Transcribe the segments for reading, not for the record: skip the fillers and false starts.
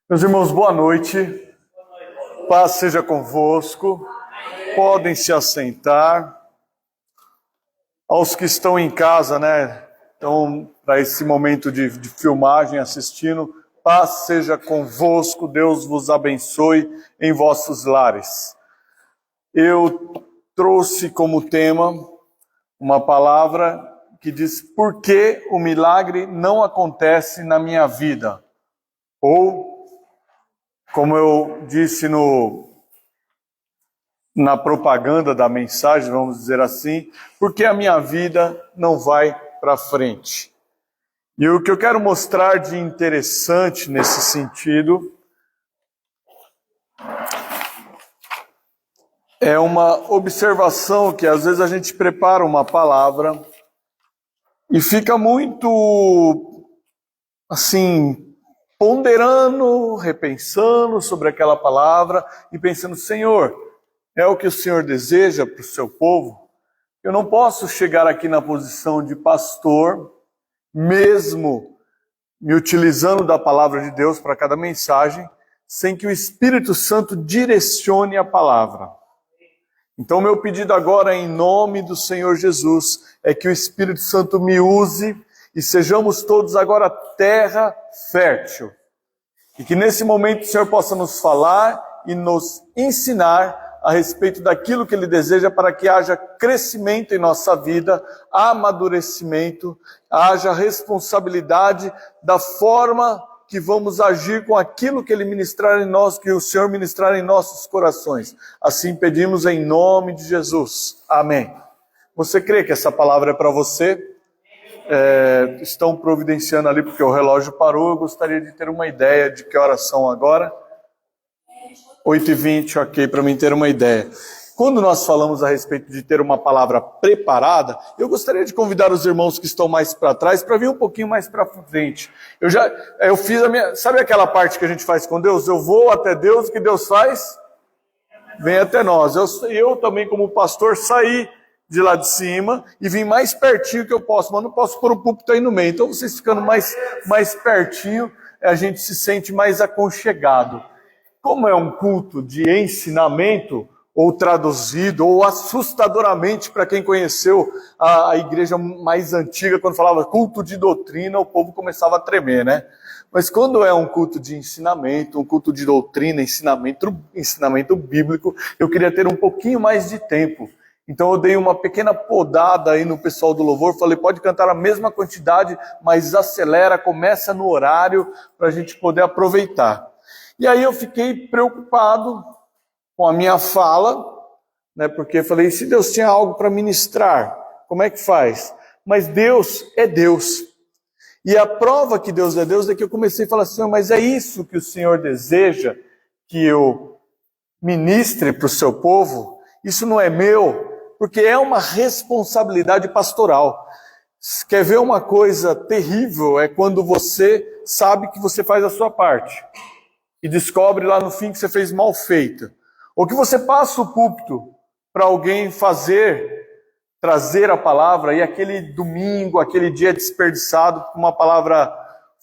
Meus irmãos, boa noite. Paz seja convosco. Podem se assentar. Aos que estão em casa, Então, para esse momento de filmagem, assistindo, paz seja convosco. Deus vos abençoe em vossos lares. Eu trouxe como tema uma palavra que diz: por que o milagre não acontece na minha vida? Ou, como eu disse na propaganda da mensagem, vamos dizer assim, porque a minha vida não vai para frente. E o que eu quero mostrar de interessante nesse sentido é uma observação que às vezes a gente prepara uma palavra e fica muito, assim, ponderando, repensando sobre aquela palavra e pensando: Senhor, é o que o Senhor deseja para o seu povo? Eu não posso chegar aqui na posição de pastor, mesmo me utilizando da palavra de Deus para cada mensagem, sem que o Espírito Santo direcione a palavra. Então, meu pedido agora, em nome do Senhor Jesus, é que o Espírito Santo me use e sejamos todos agora terra fértil. E que nesse momento o Senhor possa nos falar e nos ensinar a respeito daquilo que Ele deseja, para que haja crescimento em nossa vida, amadurecimento, haja responsabilidade da forma que vamos agir com aquilo que Ele ministrar em nós, que o Senhor ministrar em nossos corações. Assim pedimos em nome de Jesus. Amém. Você crê que essa palavra é para você? Estão providenciando ali porque o relógio parou. Eu gostaria de ter uma ideia de que horas são agora. 8h20, ok, para mim ter uma ideia. Quando nós falamos a respeito de ter uma palavra preparada, eu gostaria de convidar os irmãos que estão mais para trás para vir um pouquinho mais para frente. Eu fiz a minha... Sabe aquela parte que a gente faz com Deus? Eu vou até Deus, o que Deus faz? Vem até nós. Eu também, como pastor, saí de lá de cima e vim mais pertinho que eu posso, mas não posso pôr o púlpito aí no meio. Então, vocês ficando mais pertinho, a gente se sente mais aconchegado. Como é um culto de ensinamento, ou traduzido, ou assustadoramente, para quem conheceu a igreja mais antiga, quando falava culto de doutrina, o povo começava a tremer, né? Mas quando é um culto de ensinamento, um culto de doutrina, ensinamento bíblico, eu queria ter um pouquinho mais de tempo. Então eu dei uma pequena podada aí no pessoal do louvor, falei: pode cantar a mesma quantidade, mas acelera, começa no horário, para a gente poder aproveitar. E aí eu fiquei preocupado com a minha fala, porque eu falei: se Deus tinha algo para ministrar, como é que faz? Mas Deus é Deus. E a prova que Deus é que eu comecei a falar assim: mas é isso que o Senhor deseja que eu ministre para o seu povo? Isso não é meu, porque é uma responsabilidade pastoral. Quer ver uma coisa terrível? É quando você sabe que você faz a sua parte e descobre lá no fim que você fez mal feita. Ou que você passa o púlpito para alguém trazer a palavra, e aquele domingo, aquele dia desperdiçado com uma palavra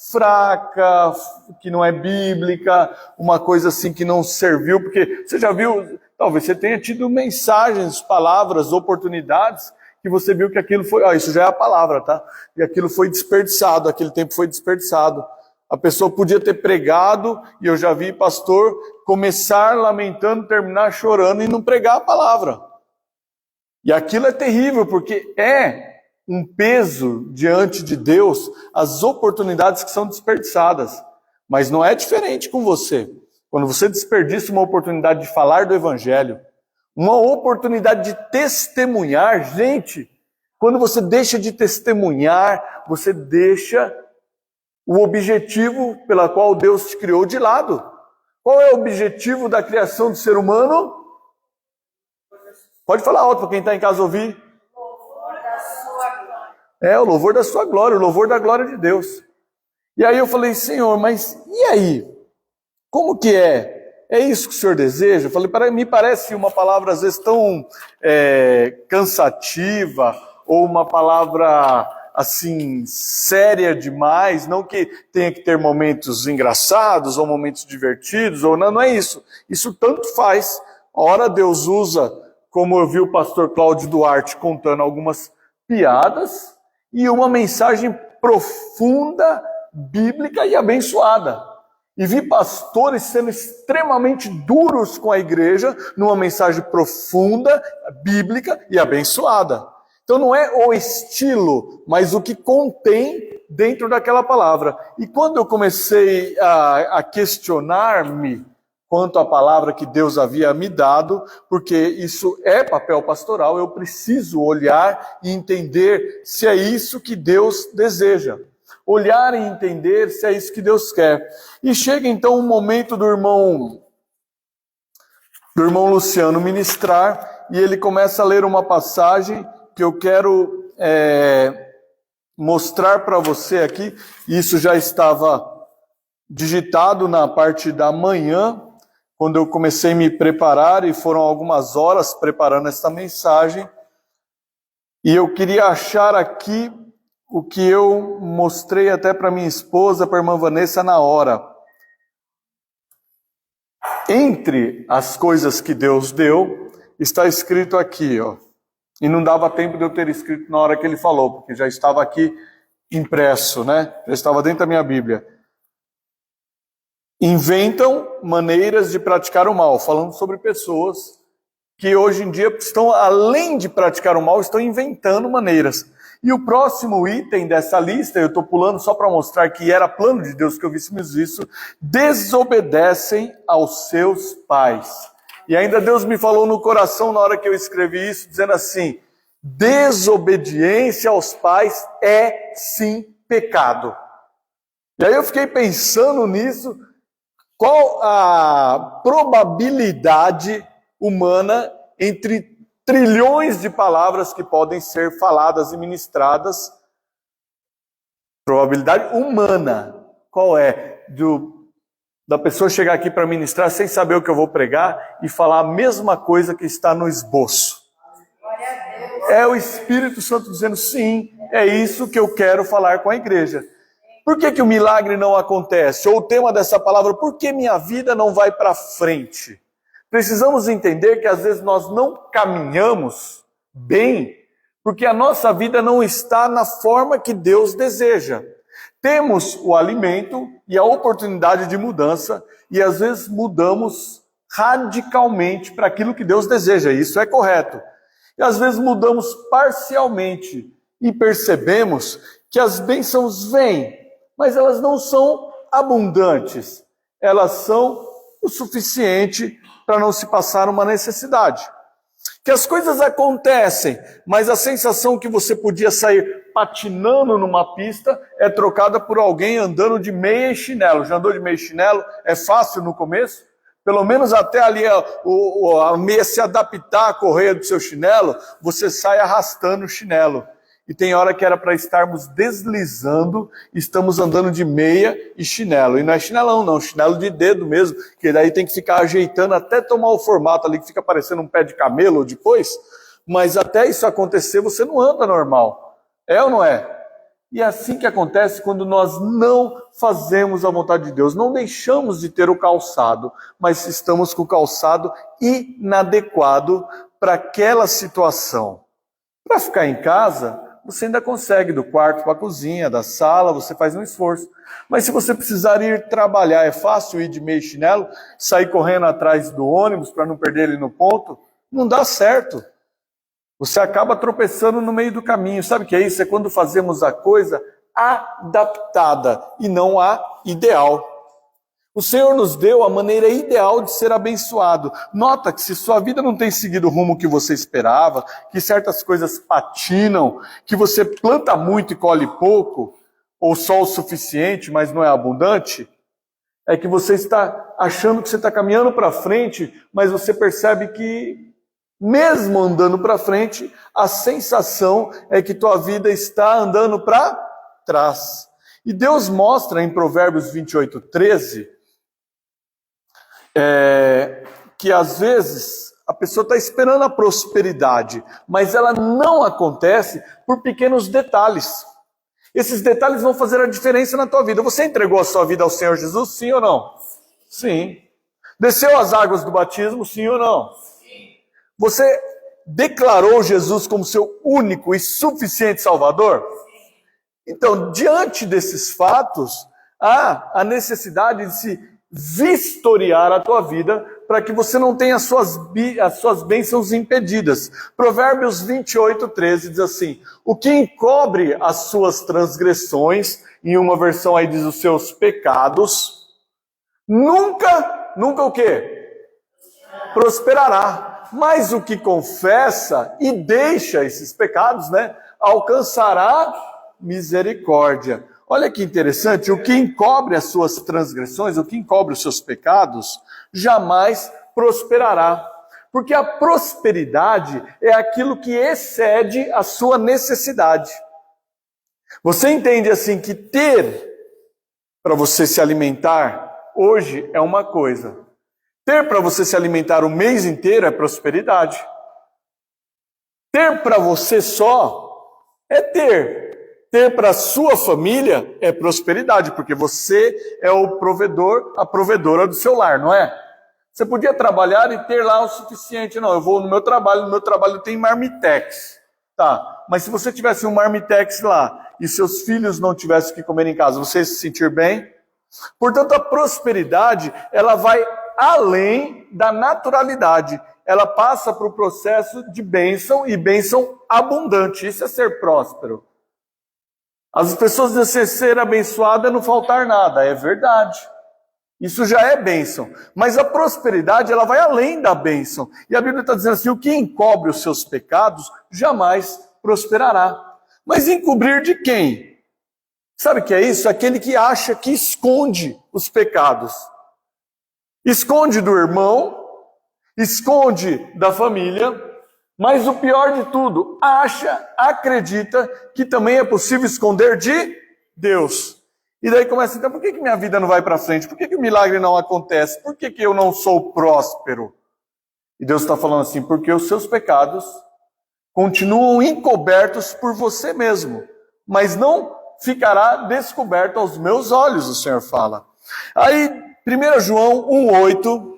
fraca, que não é bíblica, uma coisa assim que não serviu, porque você já viu, talvez você tenha tido mensagens, palavras, oportunidades, que você viu que aquilo foi, isso já é a palavra, tá? E aquilo foi desperdiçado, aquele tempo foi desperdiçado. A pessoa podia ter pregado, e eu já vi pastor começar lamentando, terminar chorando e não pregar a palavra. E aquilo é terrível, porque é um peso diante de Deus as oportunidades que são desperdiçadas. Mas não é diferente com você. Quando você desperdiça uma oportunidade de falar do Evangelho, uma oportunidade de testemunhar, gente, quando você deixa de testemunhar, você deixa o objetivo pela qual Deus te criou de lado. Qual é o objetivo da criação do ser humano? Pode falar alto para quem está em casa ouvir. Louvor da sua glória. O louvor da sua glória, o louvor da glória de Deus. E aí eu falei: Senhor, mas e aí? Como que é? É isso que o Senhor deseja? Eu falei: me parece uma palavra às vezes tão cansativa, ou uma palavra assim séria demais, não que tenha que ter momentos engraçados ou momentos divertidos, ou não é isso. Isso tanto faz. A hora Deus usa, como eu vi o pastor Cláudio Duarte contando algumas piadas e uma mensagem profunda, bíblica e abençoada. E vi pastores sendo extremamente duros com a igreja numa mensagem profunda, bíblica e abençoada. Então não é o estilo, mas o que contém dentro daquela palavra. E quando eu comecei a questionar-me quanto à palavra que Deus havia me dado, porque isso é papel pastoral, eu preciso olhar e entender se é isso que Deus deseja. Olhar e entender se é isso que Deus quer. E chega então o momento do irmão Luciano ministrar, e ele começa a ler uma passagem que eu quero mostrar para você aqui. Isso já estava digitado na parte da manhã, quando eu comecei a me preparar, e foram algumas horas preparando esta mensagem. E eu queria achar aqui o que eu mostrei até para minha esposa, para a irmã Vanessa, na hora. Entre as coisas que Deus deu, está escrito aqui, ó. E não dava tempo de eu ter escrito na hora que ele falou, porque já estava aqui impresso, né? Já estava dentro da minha Bíblia. Inventam maneiras de praticar o mal, falando sobre pessoas que hoje em dia estão, além de praticar o mal, estão inventando maneiras. E o próximo item dessa lista, eu estou pulando só para mostrar que era plano de Deus que eu víssemos isso, desobedecem aos seus pais. E ainda Deus me falou no coração na hora que eu escrevi isso, dizendo assim, desobediência aos pais é sim pecado. E aí eu fiquei pensando nisso, qual a probabilidade humana entre trilhões de palavras que podem ser faladas e ministradas? Probabilidade humana. Qual é? Da pessoa chegar aqui para ministrar sem saber o que eu vou pregar e falar a mesma coisa que está no esboço. É o Espírito Santo dizendo, sim, é isso que eu quero falar com a igreja. Por que o milagre não acontece? Ou o tema dessa palavra, por que minha vida não vai para frente? Precisamos entender que às vezes nós não caminhamos bem, porque a nossa vida não está na forma que Deus deseja. Temos o alimento e a oportunidade de mudança, e às vezes mudamos radicalmente para aquilo que Deus deseja, isso é correto. E às vezes mudamos parcialmente e percebemos que as bênçãos vêm, mas elas não são abundantes, elas são o suficiente para não se passar uma necessidade. Que as coisas acontecem, mas a sensação que você podia sair patinando numa pista é trocada por alguém andando de meia e chinelo. Já andou de meia e chinelo? É fácil no começo? Pelo menos até ali a meia se adaptar à correia do seu chinelo, você sai arrastando o chinelo. E tem hora que era para estarmos deslizando, estamos andando de meia e chinelo. E não é chinelão não, chinelo de dedo mesmo, que daí tem que ficar ajeitando até tomar o formato ali, que fica parecendo um pé de camelo depois. Mas até isso acontecer, você não anda normal. É ou não é? E é assim que acontece quando nós não fazemos a vontade de Deus. Não deixamos de ter o calçado, mas estamos com o calçado inadequado para aquela situação. Para ficar em casa, você ainda consegue, do quarto para a cozinha, da sala, você faz um esforço. Mas se você precisar ir trabalhar, é fácil ir de meio chinelo, sair correndo atrás do ônibus para não perder ele no ponto? Não dá certo. Você acaba tropeçando no meio do caminho. Sabe o que é isso? É quando fazemos a coisa adaptada e não a ideal. O Senhor nos deu a maneira ideal de ser abençoado. Nota que se sua vida não tem seguido o rumo que você esperava, que certas coisas patinam, que você planta muito e colhe pouco, ou só o suficiente, mas não é abundante, é que você está achando que você está caminhando para frente, mas você percebe que, mesmo andando para frente, a sensação é que tua vida está andando para trás. E Deus mostra em Provérbios 28:13, que às vezes a pessoa está esperando a prosperidade, mas ela não acontece por pequenos detalhes. Esses detalhes vão fazer a diferença na tua vida. Você entregou a sua vida ao Senhor Jesus, sim ou não? Sim. Desceu as águas do batismo, sim ou não? Sim. Você declarou Jesus como seu único e suficiente Salvador? Sim. Então, diante desses fatos, há a necessidade de se vistoriar a tua vida para que você não tenha as suas bênçãos impedidas. Provérbios 28:13 diz assim: o que encobre as suas transgressões, em uma versão aí diz os seus pecados, nunca o quê? Prosperará. Mas o que confessa e deixa esses pecados, alcançará misericórdia. Olha que interessante, o que encobre as suas transgressões, o que encobre os seus pecados, jamais prosperará. Porque a prosperidade é aquilo que excede a sua necessidade. Você entende assim que ter para você se alimentar hoje é uma coisa. Ter para você se alimentar o mês inteiro é prosperidade. Ter para você só é ter. Ter para a sua família é prosperidade, porque você é o provedor, a provedora do seu lar, não é? Você podia trabalhar e ter lá o suficiente. Não, eu vou no meu trabalho tem marmitex. Tá, mas se você tivesse um marmitex lá e seus filhos não tivessem que comer em casa, você ia se sentir bem? Portanto, a prosperidade, ela vai além da naturalidade. Ela passa para o processo de bênção e bênção abundante. Isso é ser próspero. As pessoas dizem ser abençoada é não faltar nada. É verdade. Isso já é bênção. Mas a prosperidade, ela vai além da bênção. E a Bíblia está dizendo assim, o que encobre os seus pecados jamais prosperará. Mas encobrir de quem? Sabe o que é isso? Aquele que acha que esconde os pecados. Esconde do irmão, esconde da família, mas o pior de tudo, acredita que também é possível esconder de Deus. E daí começa, então, por que minha vida não vai para frente? Por que o milagre não acontece? Por que eu não sou próspero? E Deus está falando assim, porque os seus pecados continuam encobertos por você mesmo, mas não ficará descoberto aos meus olhos, o Senhor fala. Aí, 1 João 1,8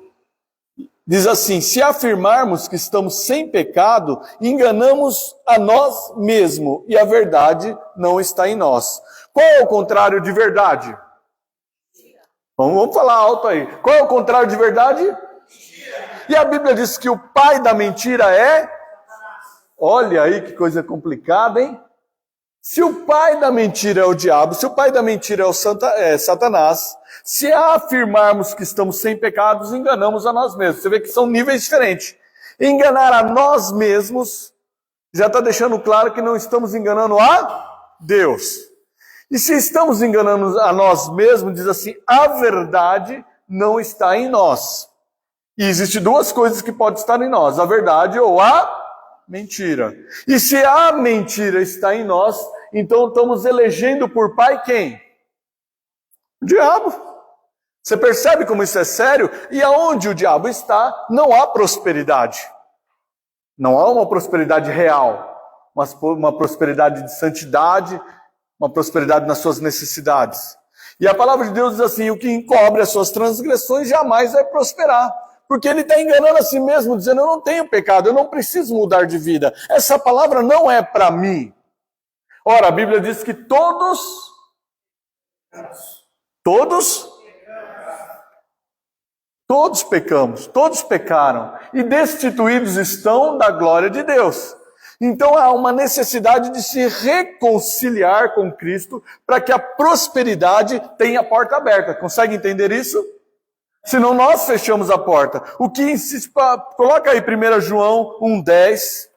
diz assim, se afirmarmos que estamos sem pecado, enganamos a nós mesmos e a verdade não está em nós. Qual é o contrário de verdade? Vamos falar alto aí. Qual é o contrário de verdade? E a Bíblia diz que o pai da mentira é? Olha aí que coisa complicada, hein? Se o pai da mentira é o diabo, se o pai da mentira é Satanás, se afirmarmos que estamos sem pecados, enganamos a nós mesmos. Você vê que são níveis diferentes. Enganar a nós mesmos já está deixando claro que não estamos enganando a Deus. E se estamos enganando a nós mesmos, diz assim, a verdade não está em nós. E existem duas coisas que podem estar em nós, a verdade ou a mentira. E se a mentira está em nós, então estamos elegendo por pai quem? O diabo. Você percebe como isso é sério? E aonde o diabo está, não há prosperidade. Não há uma prosperidade real, mas uma prosperidade de santidade, uma prosperidade nas suas necessidades. E a palavra de Deus diz assim, o que encobre as suas transgressões jamais vai prosperar. Porque ele está enganando a si mesmo, dizendo, eu não tenho pecado, eu não preciso mudar de vida. Essa palavra não é para mim. Ora, a Bíblia diz que todos pecamos, todos pecaram. E destituídos estão da glória de Deus. Então há uma necessidade de se reconciliar com Cristo para que a prosperidade tenha a porta aberta. Consegue entender isso? Senão nós fechamos a porta. O que insiste, coloca aí 1 João 1,10.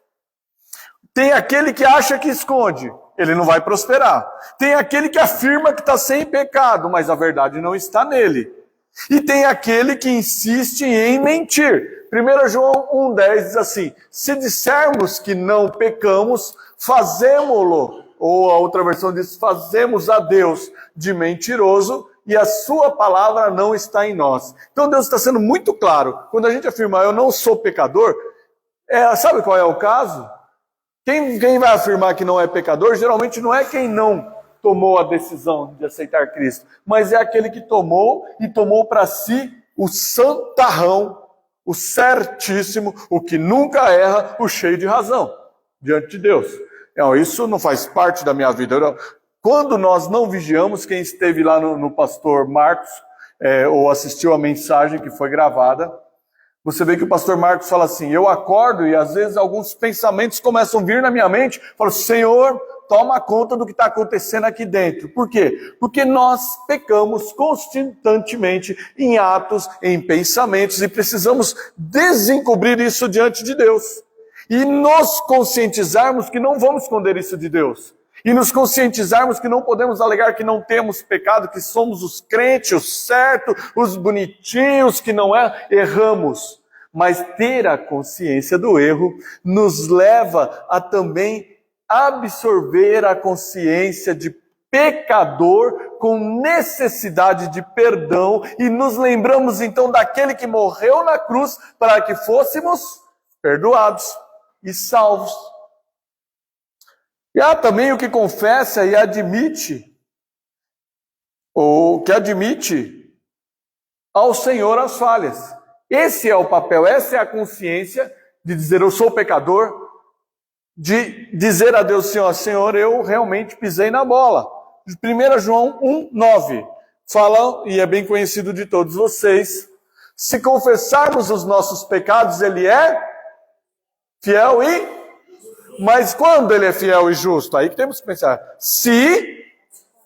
Tem aquele que acha que esconde, ele não vai prosperar. Tem aquele que afirma que está sem pecado, mas a verdade não está nele. E tem aquele que insiste em mentir. 1 João 1,10 diz assim, se dissermos que não pecamos, fazemo-lo, ou a outra versão diz, fazemos a Deus de mentiroso, e a sua palavra não está em nós. Então Deus está sendo muito claro. Quando a gente afirma, eu não sou pecador, sabe qual é o caso? Quem vai afirmar que não é pecador, geralmente não é quem não tomou a decisão de aceitar Cristo, mas é aquele que tomou e tomou para si o santarrão, o certíssimo, o que nunca erra, o cheio de razão, diante de Deus. Não, isso não faz parte da minha vida. Quando nós não vigiamos, quem esteve lá no pastor Marcos, ou assistiu a mensagem que foi gravada, você vê que o pastor Marcos fala assim, eu acordo e às vezes alguns pensamentos começam a vir na minha mente, falo, Senhor, toma conta do que está acontecendo aqui dentro. Por quê? Porque nós pecamos constantemente em atos, em pensamentos, e precisamos desencobrir isso diante de Deus. E nos conscientizarmos que não vamos esconder isso de Deus. E nos conscientizarmos que não podemos alegar que não temos pecado, que somos os crentes, os certos, os bonitinhos, que não erramos. Mas ter a consciência do erro nos leva a também absorver a consciência de pecador com necessidade de perdão e nos lembramos então daquele que morreu na cruz para que fôssemos perdoados e salvos. E há também o que confessa e admite, ou que admite ao Senhor as falhas. Esse é o papel, essa é a consciência de dizer eu sou pecador, de dizer a Deus, Senhor, eu realmente pisei na bola. 1 João 1,9 fala, e é bem conhecido de todos vocês, se confessarmos os nossos pecados, Ele é fiel e... Mas quando Ele é fiel e justo? Aí que temos que pensar. Se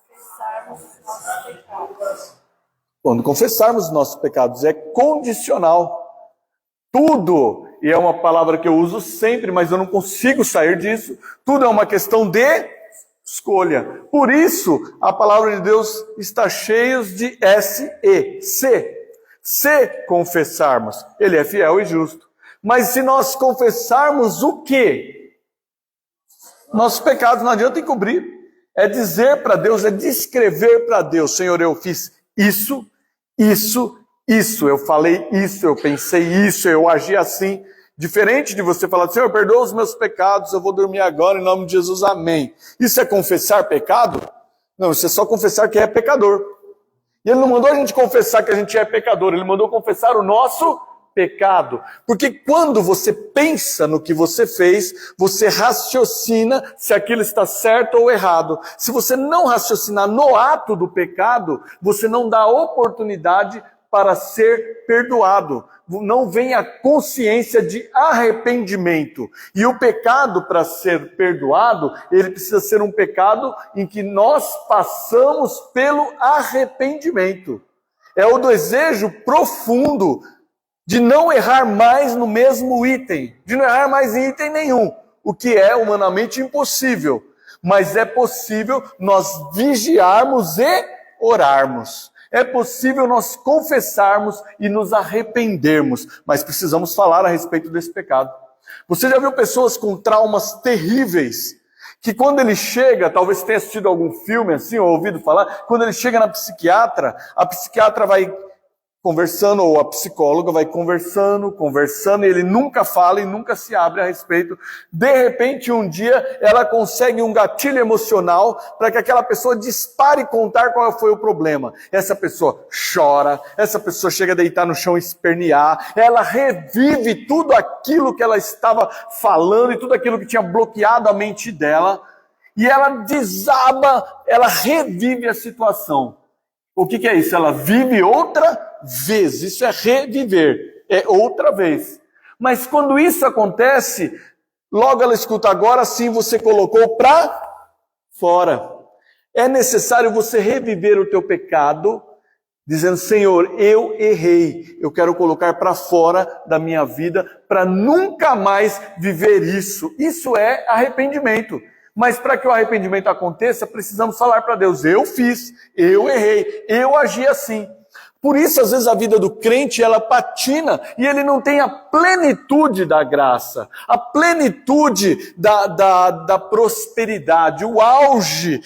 confessarmos os nossos pecados. Quando confessarmos os nossos pecados, é condicional. Tudo, e é uma palavra que eu uso sempre, mas eu não consigo sair disso, tudo é uma questão de escolha. Por isso, a palavra de Deus está cheia de S-E, se. Se confessarmos, Ele é fiel e justo. Mas se nós confessarmos o quê? Nossos pecados não adianta encobrir. É dizer para Deus, é descrever para Deus, Senhor, eu fiz isso, isso, isso, eu falei isso, eu pensei isso, eu agi assim. Diferente de você falar, Senhor, perdoa os meus pecados, eu vou dormir agora em nome de Jesus, amém. Isso é confessar pecado? Não, isso é só confessar que é pecador. E Ele não mandou a gente confessar que a gente é pecador, Ele mandou confessar o nosso pecado. Porque quando você pensa no que você fez, você raciocina se aquilo está certo ou errado. Se você não raciocinar no ato do pecado, você não dá oportunidade para ser perdoado. Não vem a consciência de arrependimento. E o pecado, para ser perdoado, ele precisa ser um pecado em que nós passamos pelo arrependimento. É o desejo profundo de não errar mais no mesmo item, de não errar mais em item nenhum, o que é humanamente impossível. Mas é possível nós vigiarmos e orarmos. É possível nós confessarmos e nos arrependermos, mas precisamos falar a respeito desse pecado. Você já viu pessoas com traumas terríveis, que quando ele chega, talvez tenha assistido algum filme assim, ou ouvido falar, quando ele chega na psiquiatra, a psiquiatra vai conversando, ou a psicóloga vai conversando, e ele nunca fala e nunca se abre a respeito. De repente, um dia, ela consegue um gatilho emocional para que aquela pessoa dispare e contar qual foi o problema. Essa pessoa chora, essa pessoa chega a deitar no chão e espernear, ela revive tudo aquilo que ela estava falando e tudo aquilo que tinha bloqueado a mente dela, e ela desaba, ela revive a situação. O que é isso? Ela vive outra vez. Isso é reviver. É outra vez. Mas quando isso acontece, logo ela escuta, agora sim você colocou para fora. É necessário você reviver o teu pecado, dizendo, Senhor, eu errei. Eu quero colocar para fora da minha vida para nunca mais viver isso. Isso é arrependimento. Mas para que o arrependimento aconteça, precisamos falar para Deus, eu fiz, eu errei, eu agi assim. Por isso, às vezes, a vida do crente, ela patina e ele não tem a plenitude da graça, a plenitude da prosperidade, o auge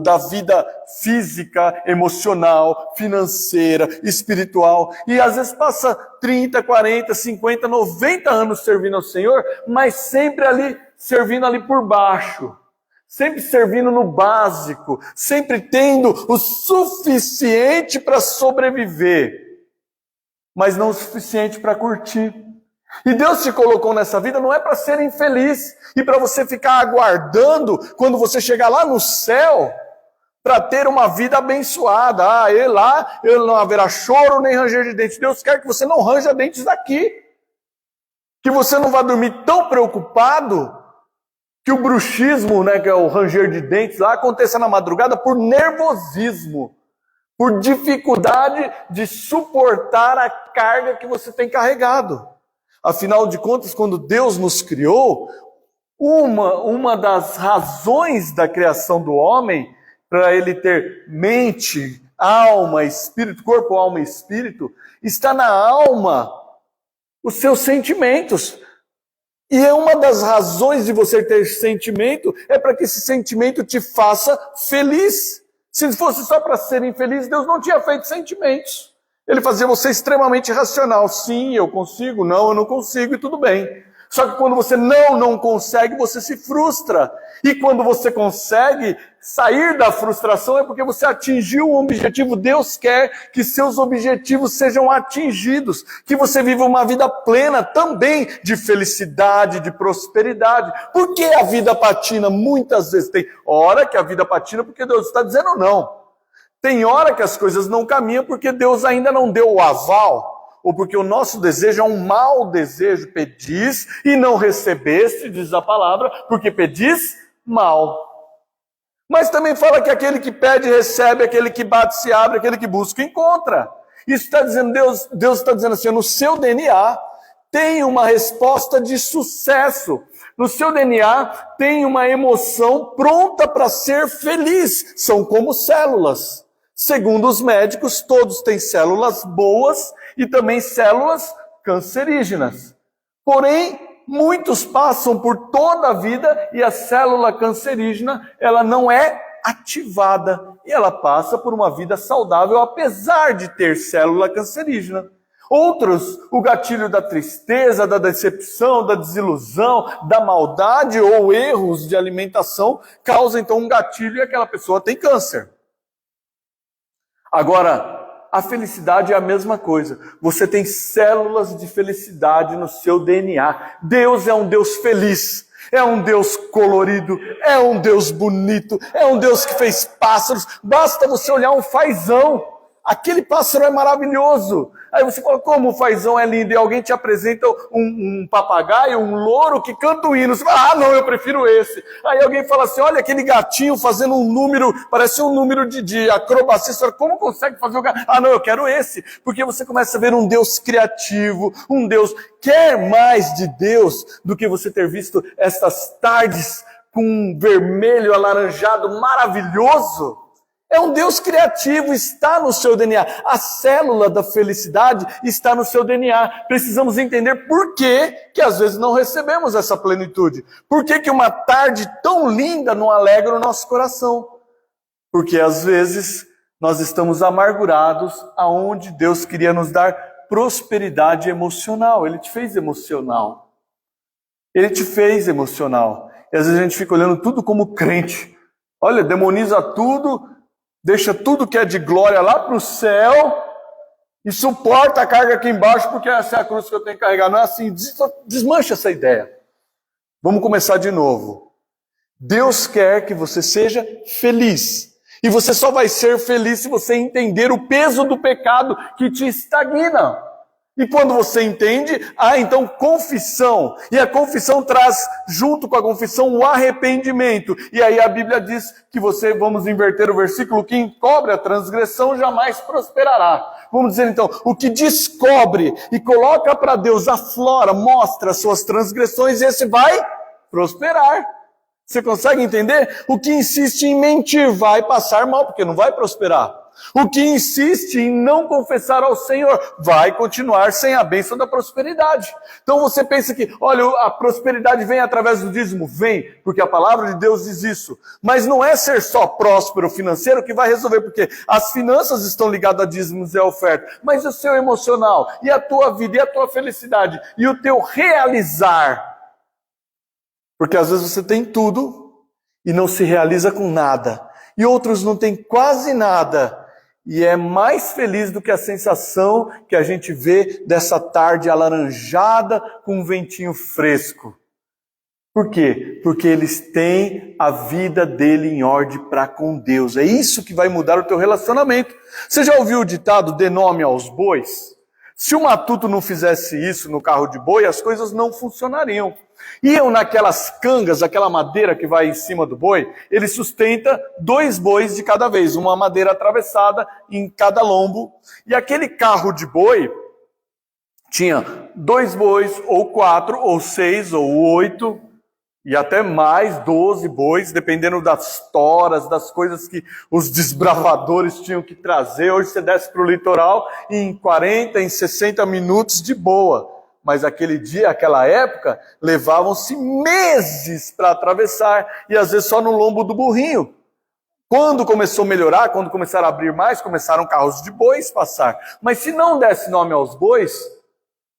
da vida física, emocional, financeira, espiritual. E às vezes passa 30, 40, 50, 90 anos servindo ao Senhor, mas sempre ali, servindo ali por baixo. sempre servindo no básico, sempre tendo o suficiente para sobreviver, mas não o suficiente para curtir. E Deus te colocou nessa vida não é para ser infeliz e para você ficar aguardando quando você chegar lá no céu para ter uma vida abençoada. Lá não haverá choro nem ranger de dentes. Deus quer que você não ranja dentes aqui, que você não vá dormir tão preocupado que o bruxismo, né, que é o ranger de dentes lá, aconteça na madrugada por nervosismo, por dificuldade de suportar a carga que você tem carregado. Afinal de contas, quando Deus nos criou, uma das razões da criação do homem, para ele ter mente, alma, espírito, corpo, alma e espírito, está na alma, os seus sentimentos. E é uma das razões de você ter sentimento, é para que esse sentimento te faça feliz. Se fosse só para ser infeliz, Deus não tinha feito sentimentos. Ele fazia você extremamente racional. Sim, eu consigo. Não, eu não consigo, e tudo bem. Só que quando você não consegue, você se frustra. E quando você consegue sair da frustração, é porque você atingiu um objetivo. Deus quer que seus objetivos sejam atingidos. Que você viva uma vida plena também de felicidade, de prosperidade. Por que a vida patina? Muitas vezes tem hora que a vida patina porque Deus está dizendo não. Tem hora que as coisas não caminham porque Deus ainda não deu o aval, ou porque o nosso desejo é um mau desejo. Pedis e não recebeste, diz a palavra, porque pedis mal. Mas também fala que aquele que pede recebe, aquele que bate se abre, aquele que busca encontra. Isso está dizendo, Deus está dizendo assim, no seu DNA tem uma resposta de sucesso. No seu DNA tem uma emoção pronta para ser feliz. São como células. Segundo os médicos, todos têm células boas e também células cancerígenas. Porém, muitos passam por toda a vida e a célula cancerígena, ela não é ativada. E ela passa por uma vida saudável, apesar de ter célula cancerígena. Outros, o gatilho da tristeza, da decepção, da desilusão, da maldade ou erros de alimentação, causa então um gatilho e aquela pessoa tem câncer. Agora, a felicidade é a mesma coisa. Você tem células de felicidade no seu DNA. Deus é um Deus feliz. É um Deus colorido. É um Deus bonito. É um Deus que fez pássaros. Basta você olhar um fazão. Aquele pássaro é maravilhoso. Aí você fala, como o fazão é lindo. E alguém te apresenta um papagaio, um louro que canta um hino. Você fala, não, eu prefiro esse. Aí alguém fala assim, olha aquele gatinho fazendo um número, parece um número de acrobacia. Você fala, como consegue fazer o gato? Não, eu quero esse. Porque você começa a ver um Deus criativo, um Deus. Quer mais de Deus do que você ter visto estas tardes com um vermelho alaranjado maravilhoso? É um Deus criativo, está no seu DNA. A célula da felicidade está no seu DNA. Precisamos entender por que às vezes não recebemos essa plenitude. Por que uma tarde tão linda não alegra o nosso coração? Porque às vezes nós estamos amargurados aonde Deus queria nos dar prosperidade emocional. Ele te fez emocional. Ele te fez emocional. E às vezes a gente fica olhando tudo como crente. Olha, demoniza tudo, deixa tudo que é de glória lá para o céu e suporta a carga aqui embaixo porque essa é a cruz que eu tenho que carregar. Não é assim, desmancha essa ideia. Vamos começar de novo. Deus quer que você seja feliz. E você só vai ser feliz se você entender o peso do pecado que te estagna. E quando você entende, então confissão. E a confissão traz, junto com a confissão, o arrependimento. E aí a Bíblia diz que vamos inverter o versículo, que encobre a transgressão jamais prosperará. Vamos dizer então, o que descobre e coloca para Deus, aflora, mostra as suas transgressões, esse vai prosperar. Você consegue entender? O que insiste em mentir vai passar mal, porque não vai prosperar. O que insiste em não confessar ao Senhor vai continuar sem a bênção da prosperidade. Então você pensa que, olha, a prosperidade vem através do dízimo? Vem, porque a palavra de Deus diz isso. Mas não é ser só próspero financeiro que vai resolver, porque as finanças estão ligadas a dízimos e a oferta. Mas o seu emocional, e a tua vida, e a tua felicidade, e o teu realizar. Porque às vezes você tem tudo, e não se realiza com nada. E outros não têm quase nada e é mais feliz do que a sensação que a gente vê dessa tarde alaranjada com um ventinho fresco. Por quê? Porque eles têm a vida dele em ordem para com Deus. É isso que vai mudar o teu relacionamento. Você já ouviu o ditado, dê nome aos bois? Se o matuto não fizesse isso no carro de boi, as coisas não funcionariam. Iam naquelas cangas, aquela madeira que vai em cima do boi, ele sustenta 2 bois de cada vez, uma madeira atravessada em cada lombo. E aquele carro de boi tinha 2 bois, ou 4, ou 6, ou 8, e até mais, 12 bois, dependendo das toras, das coisas que os desbravadores tinham que trazer. Hoje você desce para o litoral em 40, em 60 minutos de boa. Mas aquele dia, aquela época, levavam-se meses para atravessar, e às vezes só no lombo do burrinho. Quando começou a melhorar, quando começaram a abrir mais, começaram carros de bois passar. Mas se não desse nome aos bois,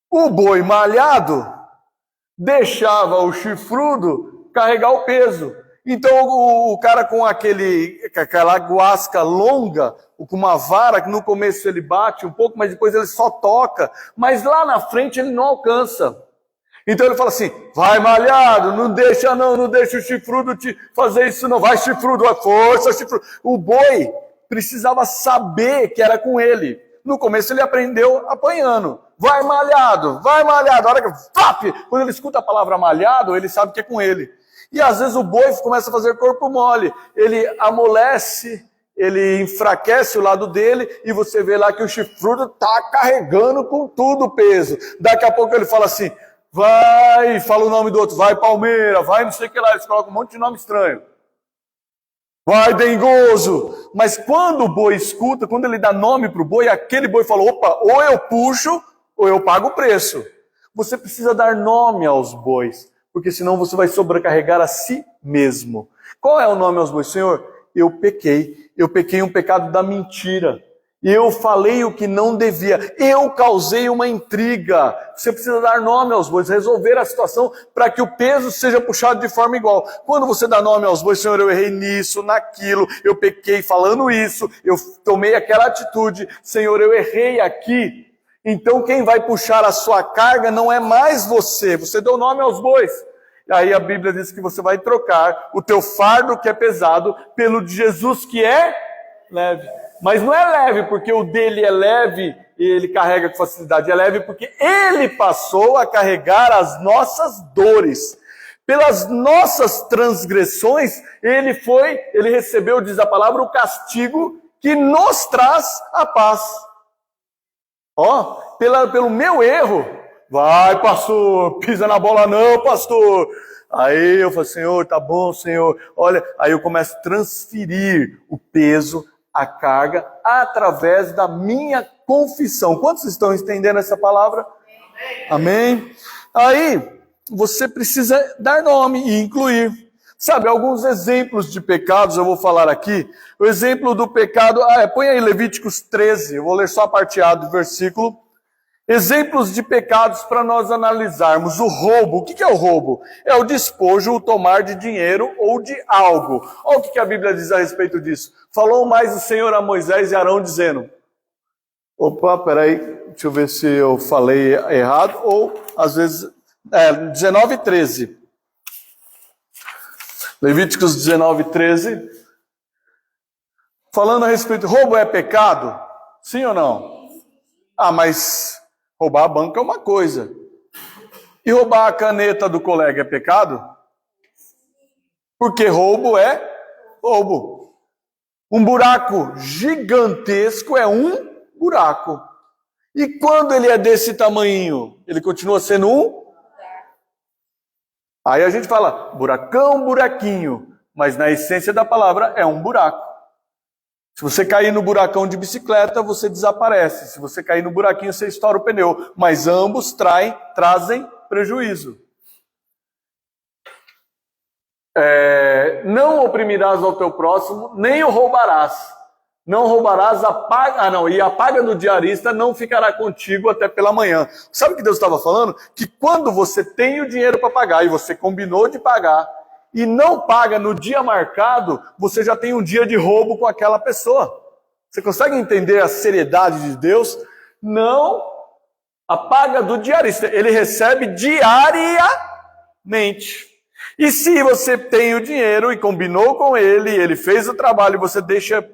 o boi malhado deixava o chifrudo carregar o peso. Então o cara com aquela guasca longa, com uma vara, que no começo ele bate um pouco, mas depois ele só toca, mas lá na frente ele não alcança. Então ele fala assim, vai malhado, não deixa o chifrudo te fazer isso não, vai chifrudo, a força, chifrudo. O boi precisava saber que era com ele. No começo ele aprendeu apanhando. Vai malhado. A hora que quando ele escuta a palavra malhado, ele sabe que é com ele. E às vezes o boi começa a fazer corpo mole. Ele amolece, ele enfraquece o lado dele e você vê lá que o chifrudo está carregando com tudo o peso. Daqui a pouco ele fala assim, vai, fala o nome do outro, vai Palmeira, vai não sei o que lá. Eles colocam um monte de nome estranho. Vai dengoso. Mas quando o boi escuta, quando ele dá nome para o boi, aquele boi fala, opa, ou eu puxo ou eu pago o preço. Você precisa dar nome aos bois, porque senão você vai sobrecarregar a si mesmo. Qual é o nome aos bois? Senhor, eu pequei um pecado da mentira. Eu falei o que não devia, eu causei uma intriga. Você precisa dar nome aos bois, resolver a situação para que o peso seja puxado de forma igual. Quando você dá nome aos bois, Senhor, eu errei nisso, naquilo, eu pequei falando isso, eu tomei aquela atitude, Senhor, eu errei aqui. Então quem vai puxar a sua carga não é mais você deu nome aos bois. Aí a Bíblia diz que você vai trocar o teu fardo que é pesado pelo de Jesus que é leve. Mas não é leve porque o dele é leve e ele carrega com facilidade. É leve porque ele passou a carregar as nossas dores. Pelas nossas transgressões, ele recebeu, diz a palavra, o castigo que nos traz a paz. Pelo meu erro, vai pastor, pisa na bola não pastor. Aí eu falo, Senhor, tá bom Senhor, olha, aí eu começo a transferir o peso, a carga, através da minha confissão. Quantos estão entendendo essa palavra? Amém? Aí, você precisa dar nome e incluir. Sabe, alguns exemplos de pecados eu vou falar aqui. O exemplo do pecado, põe aí Levíticos 13, eu vou ler só a parte A do versículo. Exemplos de pecados para nós analisarmos. O roubo. O que é o roubo? É o despojo, o tomar de dinheiro ou de algo. Olha o que a Bíblia diz a respeito disso. Falou mais o Senhor a Moisés e Arão dizendo... Opa, peraí, deixa eu ver se eu falei errado. Ou, às vezes, 19:13. Levíticos 19:13. Falando a respeito, roubo é pecado? Sim ou não? Mas... roubar a banca é uma coisa. E roubar a caneta do colega é pecado? Porque roubo é roubo. Um buraco gigantesco é um buraco. E quando ele é desse tamanho, ele continua sendo um? Aí a gente fala, buracão, buraquinho. Mas na essência da palavra é um buraco. Se você cair no buracão de bicicleta, você desaparece. Se você cair no buraquinho, você estoura o pneu. Mas ambos trazem prejuízo. Não oprimirás ao teu próximo, nem o roubarás. Não roubarás e a paga do diarista não ficará contigo até pela manhã. Sabe o que Deus estava falando? Que quando você tem o dinheiro para pagar e você combinou de pagar, e não paga no dia marcado, você já tem um dia de roubo com aquela pessoa. Você consegue entender a seriedade de Deus? Não apaga do diarista, ele recebe diariamente. E se você tem o dinheiro e combinou com ele, ele fez o trabalho e você deixa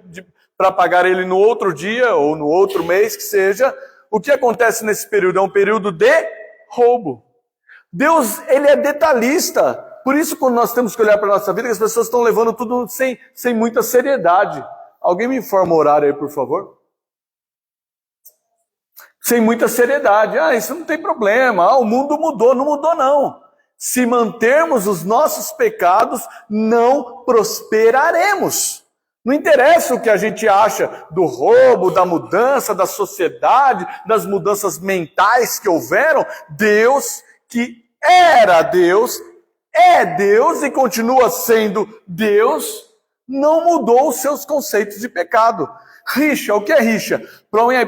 para pagar ele no outro dia ou no outro mês que seja, o que acontece nesse período? É um período de roubo. Deus, ele é detalhista. Por isso, quando nós temos que olhar para a nossa vida, as pessoas estão levando tudo sem muita seriedade. Alguém me informa o horário aí, por favor? Sem muita seriedade. Isso não tem problema. O mundo mudou. Não mudou, não. Se mantermos os nossos pecados, não prosperaremos. Não interessa o que a gente acha do roubo, da mudança da sociedade, das mudanças mentais que houveram. Deus, que era Deus, é Deus e continua sendo Deus, não mudou os seus conceitos de pecado. Rixa, o que é rixa?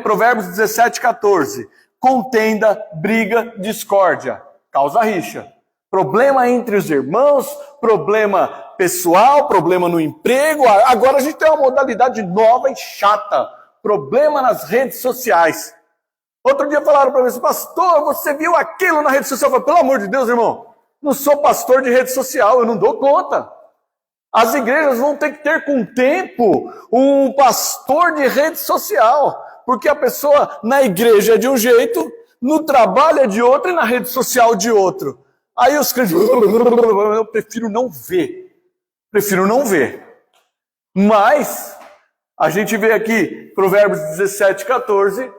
Provérbios 17, 14. Contenda, briga, discórdia. Causa rixa. Problema entre os irmãos, problema pessoal, problema no emprego. Agora a gente tem uma modalidade nova e chata. Problema nas redes sociais. Outro dia falaram para mim assim, pastor, você viu aquilo na rede social? Eu falei, pelo amor de Deus, irmão, não sou pastor de rede social, eu não dou conta. As igrejas vão ter que ter com o tempo um pastor de rede social, porque a pessoa na igreja é de um jeito, no trabalho é de outro e na rede social de outro. Aí os crentes, eu prefiro não ver. Prefiro não ver. Mas, a gente vê aqui, Provérbios 17, 14,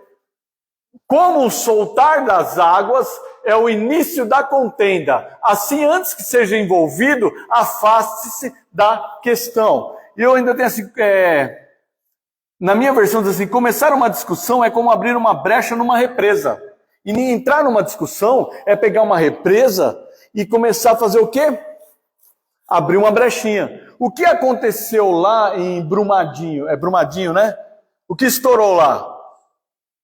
como o soltar das águas é o início da contenda. Assim, antes que seja envolvido, afaste-se da questão. E eu ainda tenho assim, na minha versão diz assim, começar uma discussão é como abrir uma brecha numa represa. E nem entrar numa discussão é pegar uma represa e começar a fazer o quê? Abrir uma brechinha. O que aconteceu lá em Brumadinho? É Brumadinho, né? O que estourou lá?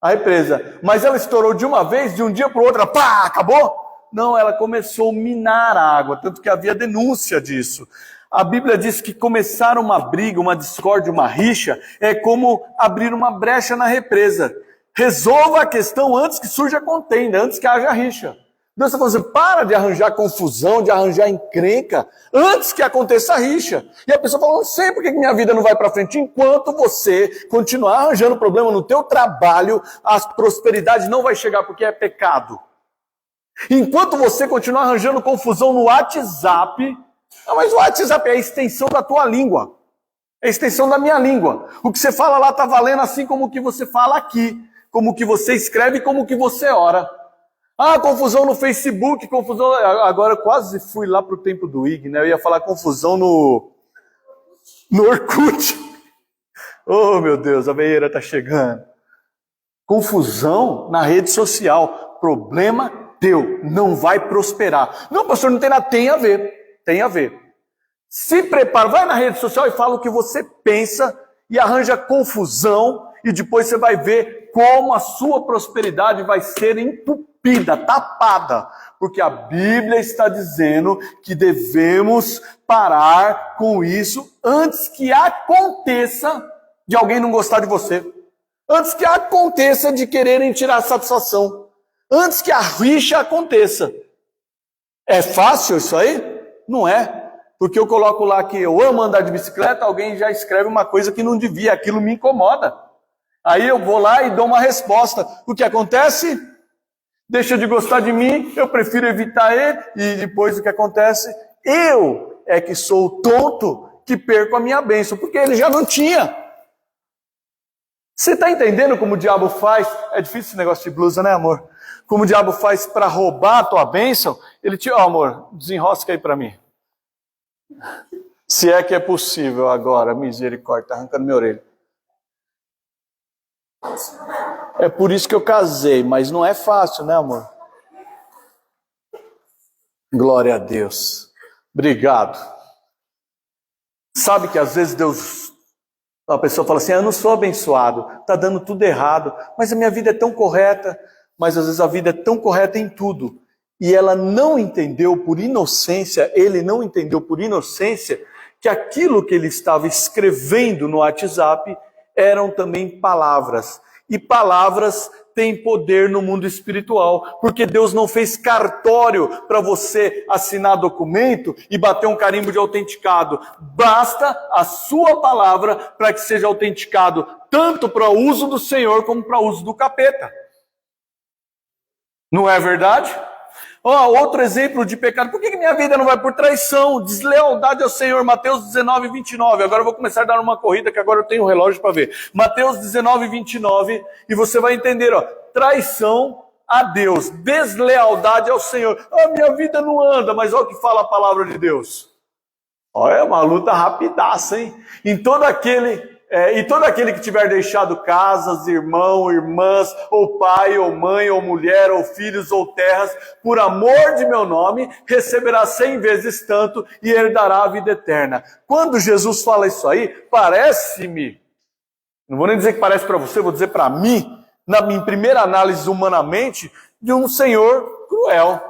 A represa. Mas ela estourou de uma vez, de um dia para o outro, pá, acabou? Não, ela começou a minar a água, tanto que havia denúncia disso. A Bíblia diz que começar uma briga, uma discórdia, uma rixa, é como abrir uma brecha na represa. Resolva a questão antes que surja a contenda, antes que haja rixa. Deus está falando assim, para de arranjar confusão, de arranjar encrenca, antes que aconteça a rixa. E a pessoa fala, não sei por que minha vida não vai para frente. Enquanto você continuar arranjando problema no teu trabalho, a prosperidade não vai chegar porque é pecado. Enquanto você continuar arranjando confusão no WhatsApp, mas o WhatsApp é a extensão da tua língua. É a extensão da minha língua. O que você fala lá está valendo assim como o que você fala aqui. Como o que você escreve, como o que você ora. Confusão no Facebook, confusão... Agora eu quase fui lá para o tempo do IG, né? Eu ia falar confusão no Orkut. Oh, meu Deus, a veieira está chegando. Confusão na rede social. Problema teu, não vai prosperar. Não, pastor, não tem nada. Tem a ver. Tem a ver. Se prepara, vai na rede social e fala o que você pensa e arranja confusão e depois você vai ver como a sua prosperidade vai ser entupida, tapada. Porque a Bíblia está dizendo que devemos parar com isso antes que aconteça de alguém não gostar de você. Antes que aconteça de quererem tirar satisfação. Antes que a rixa aconteça. É fácil isso aí? Não é. Porque eu coloco lá que eu amo andar de bicicleta, alguém já escreve uma coisa que não devia, aquilo me incomoda. Aí eu vou lá e dou uma resposta. O que acontece? Deixa de gostar de mim, eu prefiro evitar ele, e depois o que acontece? Eu é que sou o tonto que perco a minha bênção, porque ele já não tinha. Você está entendendo como o diabo faz? É difícil esse negócio de blusa, né, amor? Como o diabo faz para roubar a tua bênção? Ele te... amor, desenrosca aí para mim. Se é que é possível agora, misericórdia, tá arrancando minha orelha. É por isso que eu casei, mas não é fácil, né, amor? Glória a Deus. Obrigado. Sabe que às vezes Deus... A pessoa fala assim, eu não sou abençoado, está dando tudo errado, mas a minha vida é tão correta, mas às vezes a vida é tão correta em tudo, E ela não entendeu por inocência, ele não entendeu por inocência, que aquilo que ele estava escrevendo no WhatsApp eram também palavras. E palavras têm poder no mundo espiritual, porque Deus não fez cartório para você assinar documento e bater um carimbo de autenticado. Basta a sua palavra para que seja autenticado, tanto para o uso do Senhor como para o uso do capeta. Não é verdade? Outro exemplo de pecado. Por que minha vida não vai por traição, deslealdade ao Senhor? Mateus 19, 29. Agora eu vou começar a dar uma corrida, que agora eu tenho um relógio para ver. Mateus 19, 29. E você vai entender, traição a Deus, deslealdade ao Senhor. Minha vida não anda, mas olha o que fala a palavra de Deus. É uma luta rapidaça, hein? E todo aquele que tiver deixado casas, irmão, irmãs, ou pai, ou mãe, ou mulher, ou filhos, ou terras, por amor de meu nome, receberá 100 vezes tanto e herdará a vida eterna. Quando Jesus fala isso aí, parece-me, não vou nem dizer que parece para você, vou dizer para mim, na minha primeira análise humanamente, de um Senhor cruel.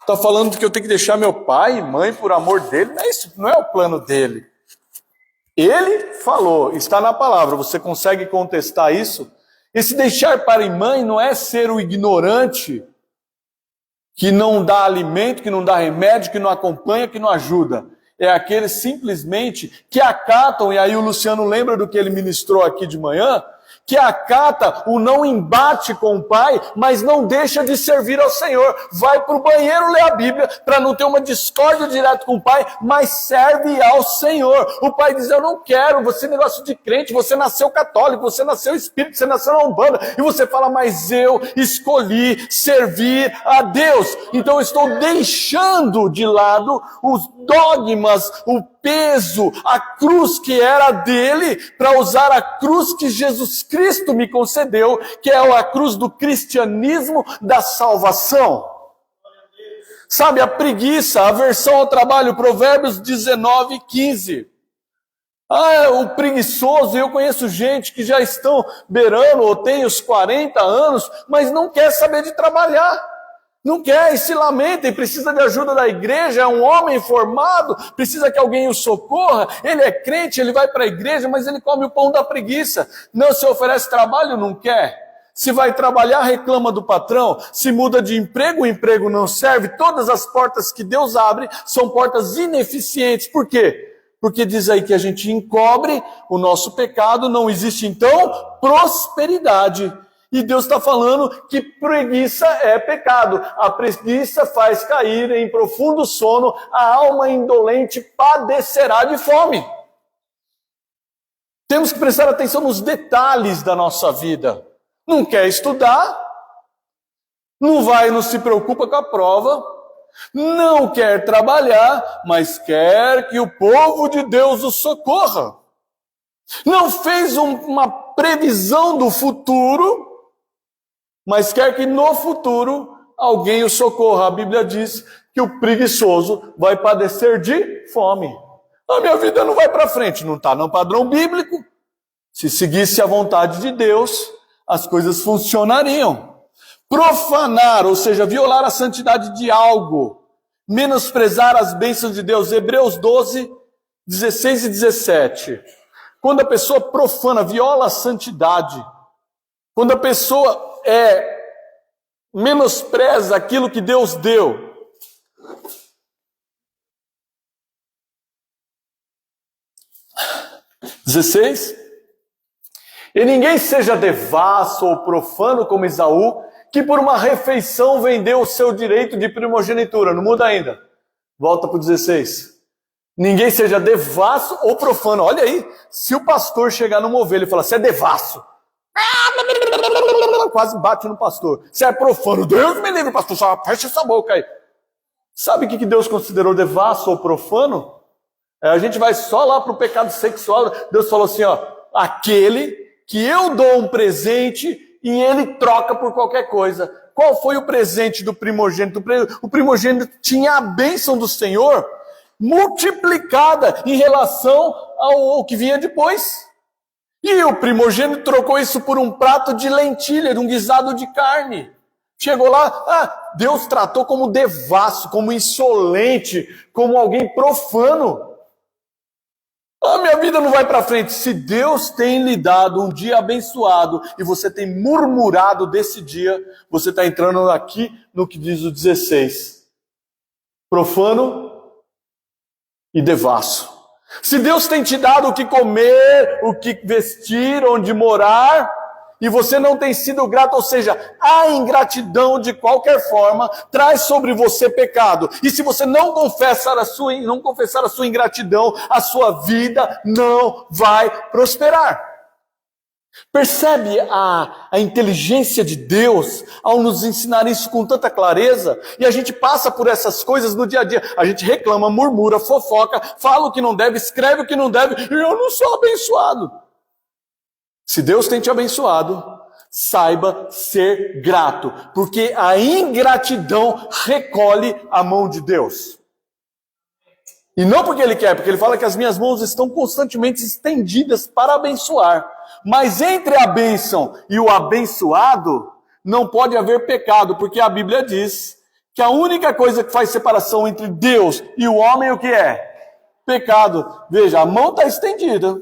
Está falando que eu tenho que deixar meu pai e mãe por amor dele? Não é isso, não é o plano dele. Ele falou, está na palavra, você consegue contestar isso? Esse deixar pai e mãe não é ser o ignorante que não dá alimento, que não dá remédio, que não acompanha, que não ajuda. É aqueles simplesmente que acatam, e aí o Luciano lembra do que ele ministrou aqui de manhã, que acata o não embate com o pai, mas não deixa de servir ao Senhor. Vai para o banheiro ler a Bíblia, para não ter uma discórdia direta com o pai, mas serve ao Senhor. O pai diz, eu não quero, você é negócio de crente, você nasceu católico, você nasceu espírita, você nasceu na Umbanda, e você fala, mas eu escolhi servir a Deus. Então eu estou deixando de lado os dogmas, o peso, a cruz que era dele, para usar a cruz que Jesus Cristo me concedeu, que é a cruz do cristianismo da salvação. Sabe, a preguiça, a aversão ao trabalho, Provérbios 19, 15. O preguiçoso, eu conheço gente que já estão beirando ou tem os 40 anos, mas não quer saber de trabalhar. Não quer e se lamenta e precisa de ajuda da igreja, é um homem formado, precisa que alguém o socorra, ele é crente, ele vai para a igreja, mas ele come o pão da preguiça. Não se oferece trabalho, não quer. Se vai trabalhar, reclama do patrão. Se muda de emprego, o emprego não serve. Todas as portas que Deus abre são portas ineficientes. Por quê? Porque diz aí que a gente encobre o nosso pecado, não existe então prosperidade. E Deus está falando que preguiça é pecado. A preguiça faz cair em profundo sono, a alma indolente padecerá de fome. Temos que prestar atenção nos detalhes da nossa vida. Não quer estudar, não se preocupa com a prova, não quer trabalhar, mas quer que o povo de Deus o socorra. Não fez uma previsão do futuro, mas quer que no futuro alguém o socorra. A Bíblia diz que o preguiçoso vai padecer de fome. A minha vida não vai para frente, não está no padrão bíblico. Se seguisse a vontade de Deus, as coisas funcionariam. Profanar, ou seja, violar a santidade de algo, menosprezar as bênçãos de Deus. Hebreus 12, 16 e 17. Quando a pessoa profana, viola a santidade, quando a pessoa menospreza aquilo que Deus deu. (16) E ninguém seja devasso ou profano como Esaú, que por uma refeição vendeu o seu direito de primogenitura. Não muda ainda. Volta para o 16. Ninguém seja devasso ou profano. Olha aí, se o pastor chegar numa ovelha e falar, você é devasso, quase bate no pastor. Você é profano, Deus me livre, pastor, só fecha essa boca aí. Sabe o que Deus considerou devasso ou profano? A gente vai só lá para o pecado sexual. Deus falou assim, aquele que eu dou um presente e ele troca por qualquer coisa. Qual foi o presente do primogênito? O primogênito tinha a bênção do Senhor multiplicada em relação ao que vinha depois. E o primogênito trocou isso por um prato de lentilha, de um guisado de carne. Chegou lá, Deus tratou como devasso, como insolente, como alguém profano. Minha vida não vai para frente. Se Deus tem lhe dado um dia abençoado e você tem murmurado desse dia, você está entrando aqui no que diz o 16. Profano e devasso. Se Deus tem te dado o que comer, o que vestir, onde morar, e você não tem sido grato, ou seja, a ingratidão de qualquer forma traz sobre você pecado. E se você não confessar a sua ingratidão, a sua vida não vai prosperar. Percebe a inteligência de Deus ao nos ensinar isso com tanta clareza? E a gente passa por essas coisas no dia a dia. A gente reclama, murmura, fofoca, fala o que não deve, escreve o que não deve, e eu não sou abençoado. Se Deus tem te abençoado, saiba ser grato, porque a ingratidão recolhe a mão de Deus. E não porque Ele quer, porque Ele fala que as minhas mãos estão constantemente estendidas para abençoar. Mas entre a bênção e o abençoado, não pode haver pecado, porque a Bíblia diz que a única coisa que faz separação entre Deus e o homem, o que é? Pecado. Veja, a mão está estendida.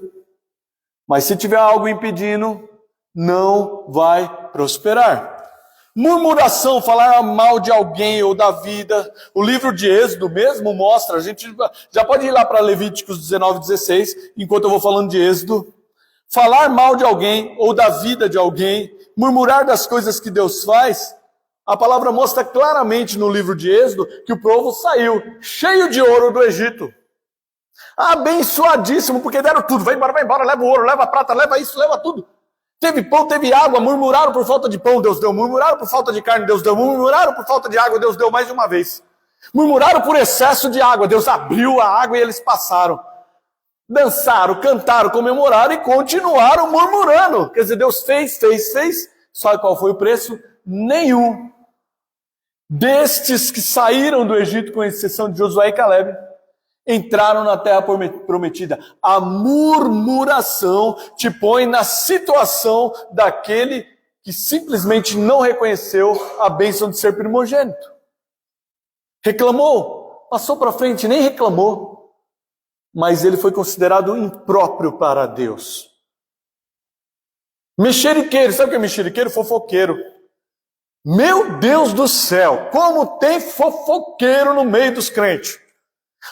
Mas se tiver algo impedindo, não vai prosperar. Murmuração, falar mal de alguém ou da vida. O livro de Êxodo mesmo mostra, a gente já pode ir lá para Levíticos 19, 16, enquanto eu vou falando de Êxodo. Falar mal de alguém ou da vida de alguém, murmurar das coisas que Deus faz, a palavra mostra claramente no livro de Êxodo que o povo saiu cheio de ouro do Egito. Abençoadíssimo, porque deram tudo. Vai embora, leva o ouro, leva a prata, leva isso, leva tudo. Teve pão, teve água, murmuraram por falta de pão, Deus deu. Murmuraram por falta de carne, Deus deu. Murmuraram por falta de água, Deus deu mais de uma vez. Murmuraram por excesso de água, Deus abriu a água e eles passaram. Dançaram, cantaram, comemoraram e continuaram murmurando. Quer dizer, Deus fez. Sabe qual foi o preço? Nenhum. Destes que saíram do Egito, com exceção de Josué e Caleb, entraram na terra prometida. A murmuração te põe na situação daquele que simplesmente não reconheceu a bênção de ser primogênito. Reclamou, passou para frente, nem reclamou. Mas ele foi considerado impróprio para Deus. Mexeriqueiro, sabe o que é mexeriqueiro? Fofoqueiro. Meu Deus do céu, como tem fofoqueiro no meio dos crentes.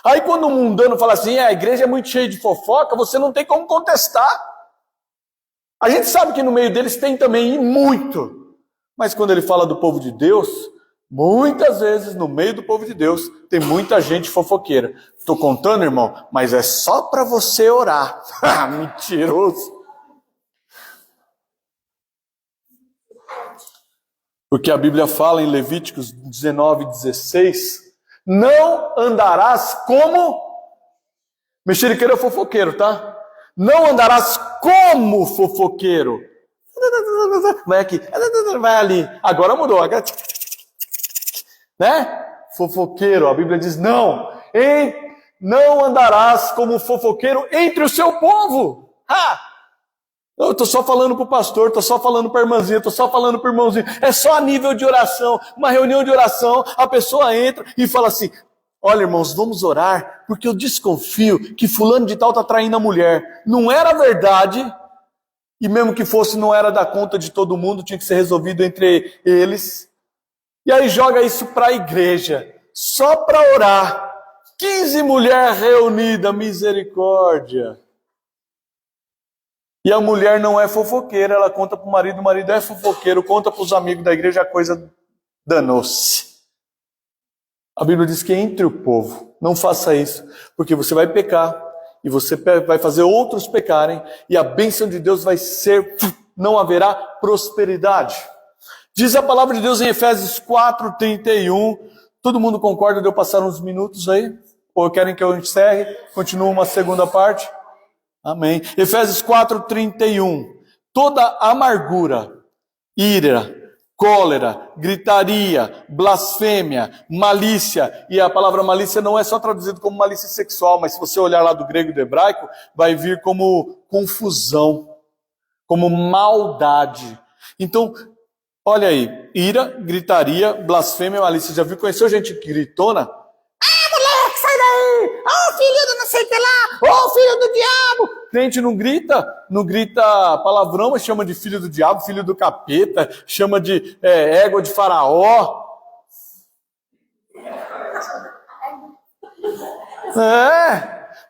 Aí quando o mundano fala assim, a igreja é muito cheia de fofoca, você não tem como contestar. A gente sabe que no meio deles tem também, e muito. Mas quando ele fala do povo de Deus, muitas vezes no meio do povo de Deus tem muita gente fofoqueira. Estou contando, irmão, mas é só para você orar. Mentiroso. Porque a Bíblia fala em Levíticos 19, 16... Não andarás como... Mexeriqueiro é fofoqueiro, tá? Não andarás como fofoqueiro. Vai aqui, vai ali. Agora mudou. Né? Fofoqueiro, a Bíblia diz não. Não andarás como fofoqueiro entre o seu povo. Eu estou só falando para o pastor, estou só falando para a irmãzinha, estou só falando para o irmãozinho. É só a nível de oração. Uma reunião de oração, a pessoa entra e fala assim, olha irmãos, vamos orar, porque eu desconfio que fulano de tal está traindo a mulher. Não era verdade, e mesmo que fosse, não era da conta de todo mundo, tinha que ser resolvido entre eles. E aí joga isso para a igreja, só para orar. 15 mulheres reunidas, misericórdia. E a mulher não é fofoqueira, ela conta para o marido é fofoqueiro, conta para os amigos da igreja, a coisa danou-se. A Bíblia diz que entre o povo, não faça isso, porque você vai pecar, e você vai fazer outros pecarem, e a bênção de Deus vai ser, não haverá prosperidade. Diz a palavra de Deus em Efésios 4:31, todo mundo concorda de eu passar uns minutos aí? Ou querem que eu encerre? Continua uma segunda parte? Amém. Efésios 4:31. Toda amargura, ira, cólera, gritaria, blasfêmia, malícia. E a palavra malícia não é só traduzida como malícia sexual, mas se você olhar lá do grego e do hebraico, vai vir como confusão, como maldade. Então, Olha aí, ira, gritaria, blasfêmia, malícia. Já viu, conheceu gente gritona? Moleque, sai daí! Filho do não sei o que lá! Filho do diabo! Crente não grita palavrão, mas chama de filho do diabo, filho do capeta, chama de égua de faraó.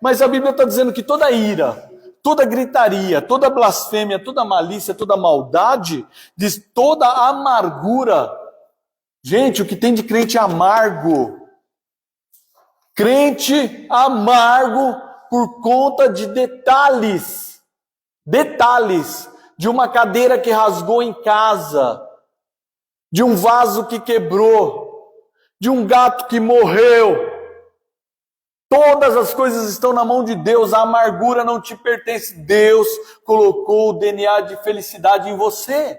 Mas a Bíblia está dizendo que toda ira, toda gritaria, toda blasfêmia, toda malícia, toda maldade, diz toda amargura. Gente, o que tem de crente amargo? Crente amargo por conta de detalhes de uma cadeira que rasgou em casa, de um vaso que quebrou, de um gato que morreu. Todas as coisas estão na mão de Deus, a amargura não te pertence. Deus colocou o DNA de felicidade em você.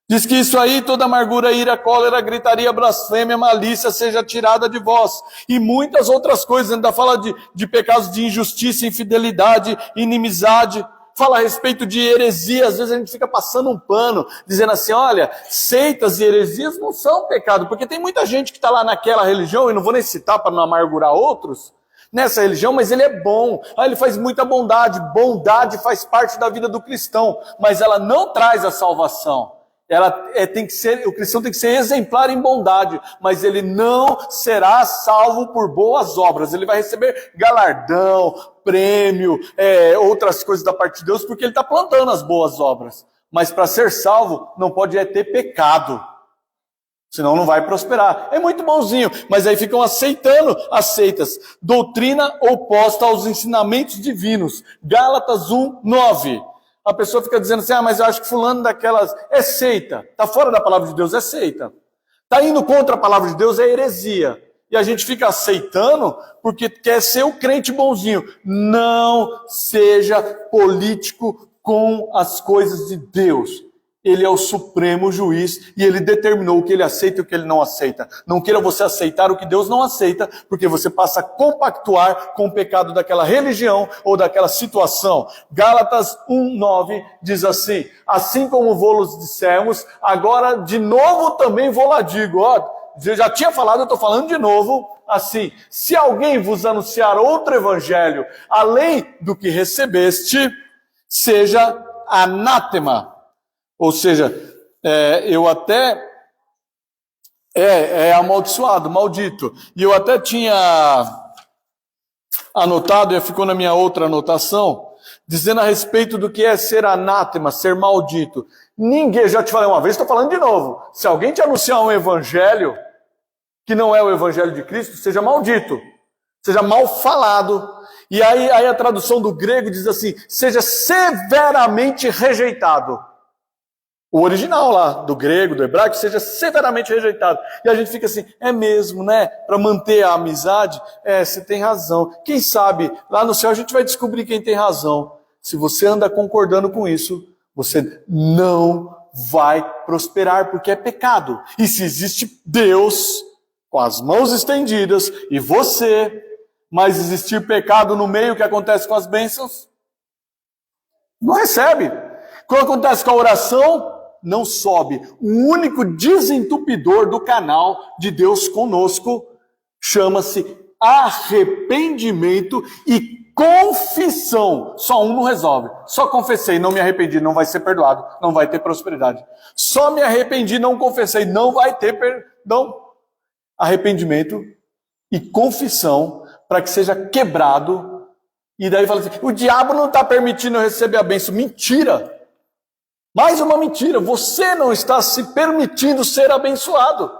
Diz que isso aí, toda amargura, ira, cólera, gritaria, blasfêmia, malícia, seja tirada de vós. E muitas outras coisas, ainda fala de pecados de injustiça, infidelidade, inimizade. Fala a respeito de heresia, às vezes a gente fica passando um pano, dizendo assim, olha, seitas e heresias não são pecado, porque tem muita gente que está lá naquela religião, e não vou nem citar para não amargurar outros, nessa religião, mas ele é bom, ele faz muita bondade faz parte da vida do cristão, mas ela não traz a salvação. O cristão tem que ser exemplar em bondade, mas ele não será salvo por boas obras. Ele vai receber galardão, prêmio, outras coisas da parte de Deus, porque ele está plantando as boas obras. Mas para ser salvo, não pode ter pecado, senão não vai prosperar. É muito bonzinho, mas aí ficam aceitando as seitas. Doutrina oposta aos ensinamentos divinos. Gálatas 1:9. A pessoa fica dizendo assim, mas eu acho que fulano daquelas é seita. Está fora da palavra de Deus, é seita. Está indo contra a palavra de Deus, é heresia. E a gente fica aceitando porque quer ser o crente bonzinho. Não seja político com as coisas de Deus. Ele é o supremo juiz e ele determinou o que ele aceita e o que ele não aceita. Não queira você aceitar o que Deus não aceita, porque você passa a compactuar com o pecado daquela religião ou daquela situação. Gálatas 1:9 diz assim, assim como vos dissemos, agora de novo também vou-la digo. Eu já tinha falado, eu estou falando de novo, assim, se alguém vos anunciar outro evangelho, além do que recebeste, seja anátema. Ou seja, eu até amaldiçoado, maldito. E eu até tinha anotado, e ficou na minha outra anotação, dizendo a respeito do que é ser anátema, ser maldito. Ninguém, já te falei uma vez, estou falando de novo. Se alguém te anunciar um evangelho que não é o evangelho de Cristo, seja maldito, seja mal falado. E aí a tradução do grego diz assim, seja severamente rejeitado. O original lá, do grego, do hebraico, seja severamente rejeitado. E a gente fica assim, é mesmo, né? Para manter a amizade, você tem razão. Quem sabe, lá no céu a gente vai descobrir quem tem razão. Se você anda concordando com isso, você não vai prosperar, porque é pecado. E se existe Deus, com as mãos estendidas, e você, mas existir pecado no meio, o que acontece com as bênçãos? Não recebe. O que acontece com a oração? Não sobe. O único desentupidor do canal de Deus conosco chama-se arrependimento e confissão. Só um não resolve. Só confessei, não me arrependi, não vai ser perdoado, não vai ter prosperidade. Só me arrependi, não confessei, não vai ter perdão. Arrependimento e confissão para que seja quebrado. E daí fala assim, o diabo não está permitindo eu receber a bênção. Mentira! Mais uma mentira, você não está se permitindo ser abençoado.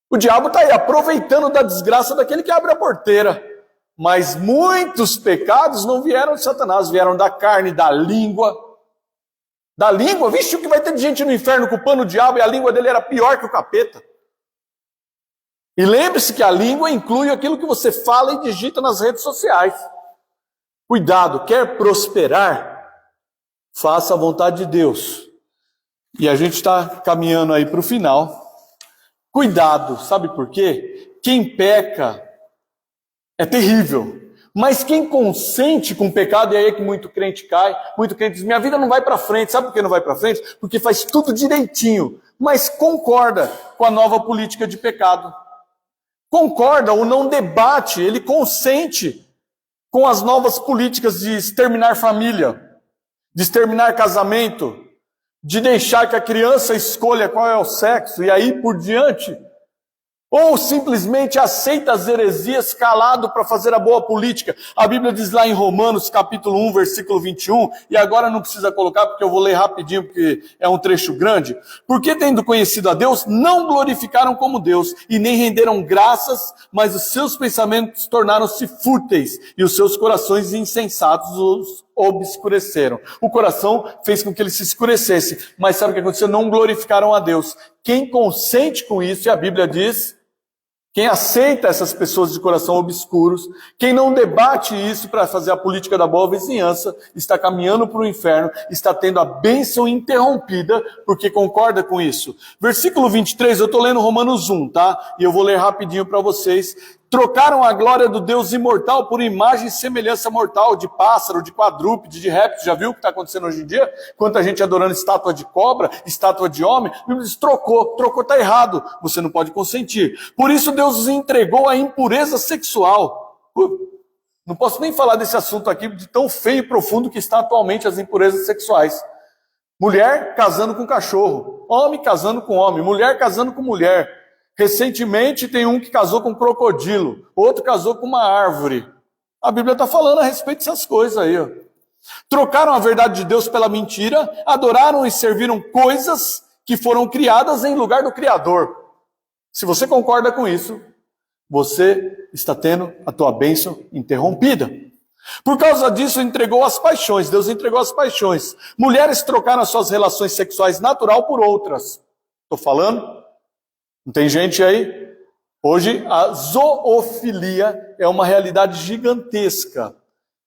O diabo está aí aproveitando da desgraça daquele que abre a porteira. Mas muitos pecados não vieram de Satanás, vieram da carne, da língua. Da língua, vixe, o que vai ter de gente no inferno culpando o diabo e a língua dele era pior que o capeta. E lembre-se que a língua inclui aquilo que você fala e digita nas redes sociais. Cuidado, quer prosperar? Faça a vontade de Deus. E a gente está caminhando aí para o final. Cuidado, sabe por quê? Quem peca é terrível. Mas quem consente com o pecado, e aí é que muito crente cai, muito crente diz, minha vida não vai para frente. Sabe por que não vai para frente? Porque faz tudo direitinho, mas concorda com a nova política de pecado. Concorda ou não debate, ele consente com as novas políticas de exterminar família, de exterminar casamento, de deixar que a criança escolha qual é o sexo e aí por diante. Ou simplesmente aceita as heresias calado para fazer a boa política. A Bíblia diz lá em Romanos capítulo 1, versículo 21, e agora não precisa colocar porque eu vou ler rapidinho porque é um trecho grande. Porque tendo conhecido a Deus, não glorificaram como Deus e nem renderam graças, mas os seus pensamentos tornaram-se fúteis e os seus corações insensatos os obscureceram. O coração fez com que ele se escurecesse, mas sabe o que aconteceu? Não glorificaram a Deus. Quem consente com isso, e a Bíblia diz, quem aceita essas pessoas de coração obscuros, quem não debate isso para fazer a política da boa vizinhança, está caminhando para o inferno, está tendo a bênção interrompida, porque concorda com isso. Versículo 23, eu estou lendo Romanos 1, tá? E eu vou ler rapidinho para vocês. Trocaram a glória do Deus imortal por imagem e semelhança mortal, de pássaro, de quadrúpede, de réptil. Já viu o que está acontecendo hoje em dia? Quanta gente adorando estátua de cobra, estátua de homem. A Bíblia diz, trocou está errado. Você não pode consentir. Por isso Deus os entregou à impureza sexual. Não posso nem falar desse assunto aqui, de tão feio e profundo que está atualmente as impurezas sexuais. Mulher casando com cachorro, homem casando com homem, mulher casando com mulher. Recentemente tem um que casou com um crocodilo, outro casou com uma árvore. A Bíblia está falando a respeito dessas coisas aí. Ó. Trocaram a verdade de Deus pela mentira, adoraram e serviram coisas que foram criadas em lugar do Criador. Se você concorda com isso, você está tendo a tua bênção interrompida. Por causa disso, entregou as paixões. Deus entregou as paixões. Mulheres trocaram as suas relações sexuais natural por outras. Estou falando? Não tem gente aí? Hoje a zoofilia é uma realidade gigantesca.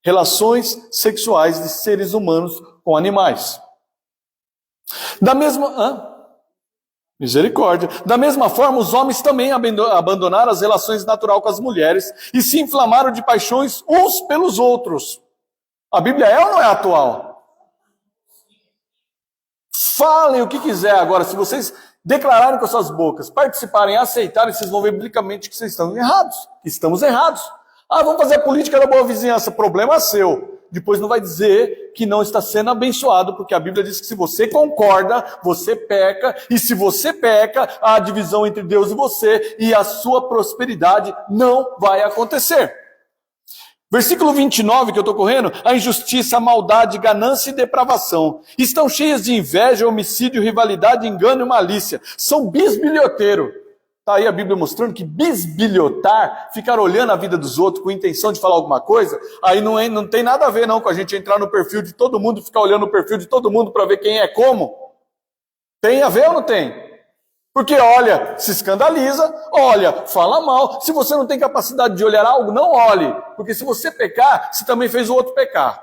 Relações sexuais de seres humanos com animais. Misericórdia. Da mesma forma, os homens também abandonaram as relações naturais com as mulheres e se inflamaram de paixões uns pelos outros. A Bíblia é ou não é atual? Falem o que quiser agora, se vocês declararem com as suas bocas, participarem, aceitarem, vocês vão ver biblicamente que vocês estão errados, que estamos errados. Vamos fazer a política da boa vizinhança, problema seu. Depois não vai dizer que não está sendo abençoado, porque a Bíblia diz que se você concorda, você peca, e se você peca, há divisão entre Deus e você, e a sua prosperidade não vai acontecer. Versículo 29, que eu estou correndo, a injustiça, a maldade, ganância e depravação estão cheias de inveja, homicídio, rivalidade, engano e malícia. São bisbilhoteiros. Está aí a Bíblia mostrando que bisbilhotar, ficar olhando a vida dos outros com intenção de falar alguma coisa, aí não tem nada a ver não com a gente entrar no perfil de todo mundo, ficar olhando o perfil de todo mundo para ver quem é como. Tem a ver ou não tem? Porque olha, se escandaliza, olha, fala mal. Se você não tem capacidade de olhar algo, não olhe. Porque se você pecar, você também fez o outro pecar.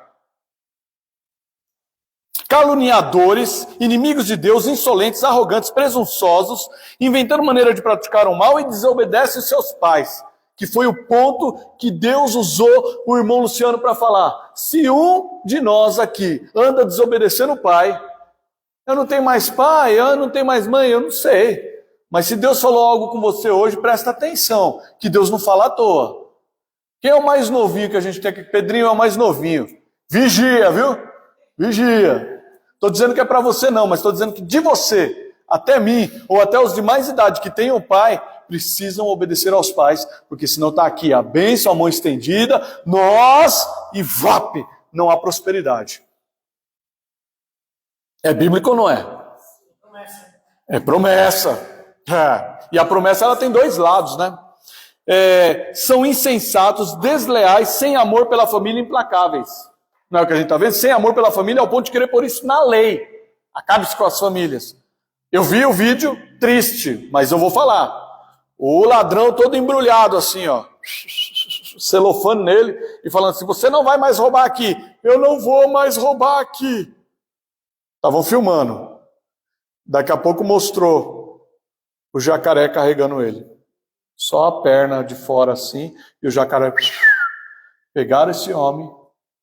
Caluniadores, inimigos de Deus, insolentes, arrogantes, presunçosos, inventando maneira de praticar o mal e desobedecem os seus pais. Que foi o ponto que Deus usou o irmão Luciano para falar. Se um de nós aqui anda desobedecendo o pai, eu não tenho mais pai, eu não tenho mais mãe, eu não sei. Mas se Deus falou algo com você hoje, presta atenção, que Deus não fala à toa. Quem é o mais novinho que a gente tem aqui? Pedrinho é o mais novinho. Vigia, viu? Vigia. Estou dizendo que é para você não, mas estou dizendo que de você, até mim, ou até os de mais idade que tenham pai, precisam obedecer aos pais, porque senão está aqui a bênção, a mão estendida, nós e VAP, não há prosperidade. É bíblico ou não é? É promessa. E a promessa ela tem dois lados, né? São insensatos, desleais, sem amor pela família, implacáveis. Não é o que a gente está vendo? Sem amor pela família, ao ponto de querer pôr isso na lei. Acabe-se com as famílias. Eu vi o vídeo, triste, mas eu vou falar. O ladrão todo embrulhado assim, ó, celofane nele e falando assim, você não vai mais roubar aqui. Eu não vou mais roubar aqui. Estavam filmando. Daqui a pouco mostrou o jacaré carregando ele. Só a perna de fora assim, e o jacaré Pegaram esse homem,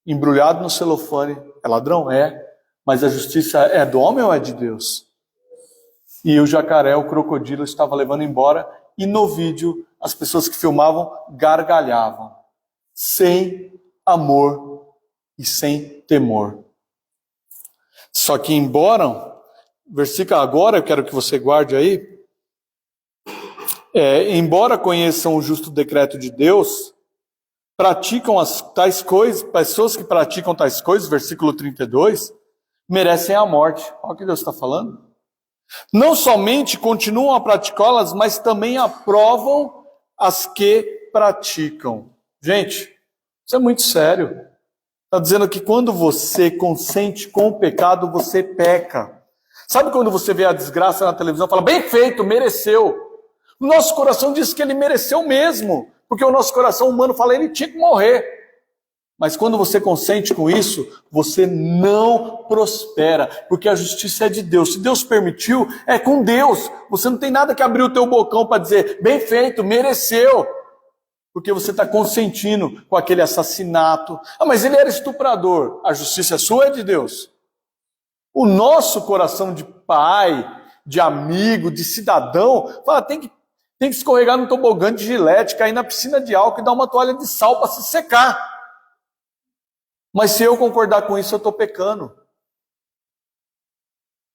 embrulhado no celofane, é ladrão? É, mas a justiça é do homem ou é de Deus? E o jacaré, o crocodilo, estava levando embora, e no vídeo as pessoas que filmavam gargalhavam, sem amor e sem temor. Só que embora, versículo agora, eu quero que você guarde aí, embora conheçam o justo decreto de Deus, praticam tais coisas, pessoas que praticam tais coisas, versículo 32, merecem a morte. Olha o que Deus está falando. Não somente continuam a praticá-las, mas também aprovam as que praticam. Gente, isso é muito sério. Está dizendo que quando você consente com o pecado, você peca. Sabe quando você vê a desgraça na televisão e fala, bem feito, mereceu. O nosso coração diz que ele mereceu mesmo, porque o nosso coração humano fala, ele tinha que morrer. Mas quando você consente com isso, você não prospera, porque a justiça é de Deus. Se Deus permitiu, é com Deus. Você não tem nada que abrir o teu bocão para dizer, bem feito, mereceu. Porque você está consentindo com aquele assassinato. Ah, mas ele era estuprador. A justiça é sua ou é de Deus? O nosso coração de pai, de amigo, de cidadão, fala, tem que escorregar no tobogã de Gillette, cair na piscina de álcool e dar uma toalha de sal para se secar. Mas se eu concordar com isso, eu estou pecando.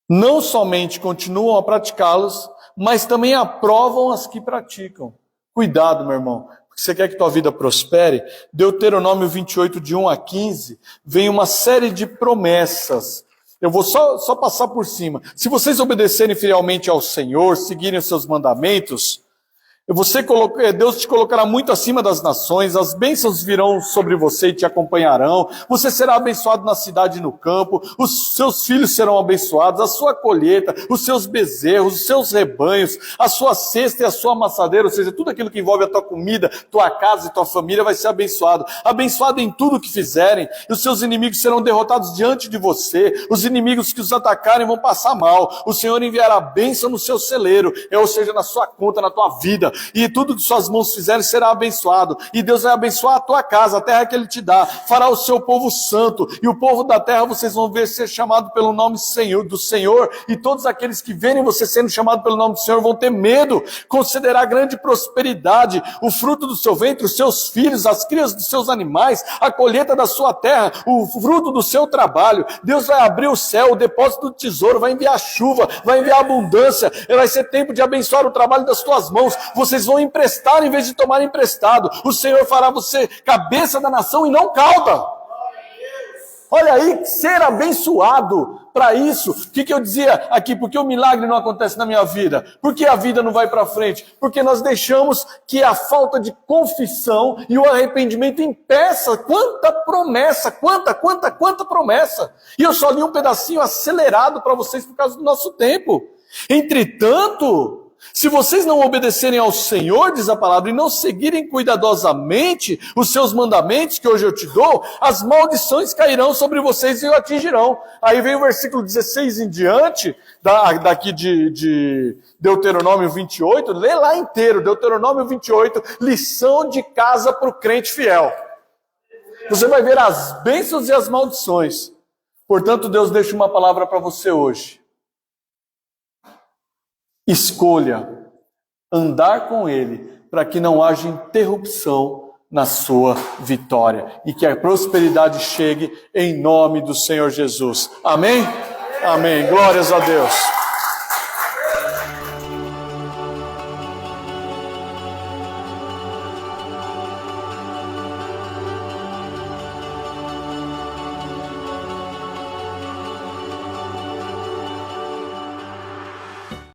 Não somente continuam a praticá-los, mas também aprovam as que praticam. Cuidado, meu irmão. Você quer que tua vida prospere? Deuteronômio 28, de 1 a 15, vem uma série de promessas. Eu vou só passar por cima. Se vocês obedecerem fielmente ao Senhor, seguirem os seus mandamentos, Deus te colocará muito acima das nações, as bênçãos virão sobre você e te acompanharão, você será abençoado na cidade e no campo, os seus filhos serão abençoados, a sua colheita, os seus bezerros, os seus rebanhos, a sua cesta e a sua amassadeira, ou seja, tudo aquilo que envolve a tua comida, tua casa e tua família vai ser abençoado. Abençoado em tudo que fizerem, e os seus inimigos serão derrotados diante de você, os inimigos que os atacarem vão passar mal, o Senhor enviará bênção no seu celeiro, ou seja, na sua conta, na tua vida, e tudo que suas mãos fizerem será abençoado, e Deus vai abençoar a tua casa, a terra que Ele te dá, fará o seu povo santo, e o povo da terra vocês vão ver ser chamado pelo nome do Senhor, e todos aqueles que verem você sendo chamado pelo nome do Senhor vão ter medo, concederá grande prosperidade, o fruto do seu ventre, os seus filhos, as crias dos seus animais, a colheita da sua terra, o fruto do seu trabalho. Deus vai abrir o céu, o depósito do tesouro, vai enviar chuva, vai enviar abundância, vai ser tempo de abençoar o trabalho das tuas mãos, vocês vão emprestar em vez de tomar emprestado. O Senhor fará você cabeça da nação e não cauda. Olha aí, ser abençoado para isso. O que eu dizia aqui? Porque o milagre não acontece na minha vida? Porque a vida não vai para frente? Porque nós deixamos que a falta de confissão e o arrependimento impeça. Quanta promessa, quanta promessa. E eu só li um pedacinho acelerado para vocês por causa do nosso tempo. Entretanto, se vocês não obedecerem ao Senhor, diz a palavra, e não seguirem cuidadosamente os seus mandamentos que hoje eu te dou, as maldições cairão sobre vocês e o atingirão. Aí vem o versículo 16 em diante, daqui de Deuteronômio 28, lê lá inteiro, Deuteronômio 28, lição de casa para o crente fiel. Você vai ver as bênçãos e as maldições. Portanto, Deus deixa uma palavra para você hoje. Escolha andar com Ele para que não haja interrupção na sua vitória e que a prosperidade chegue em nome do Senhor Jesus. Amém? Amém. Glórias a Deus.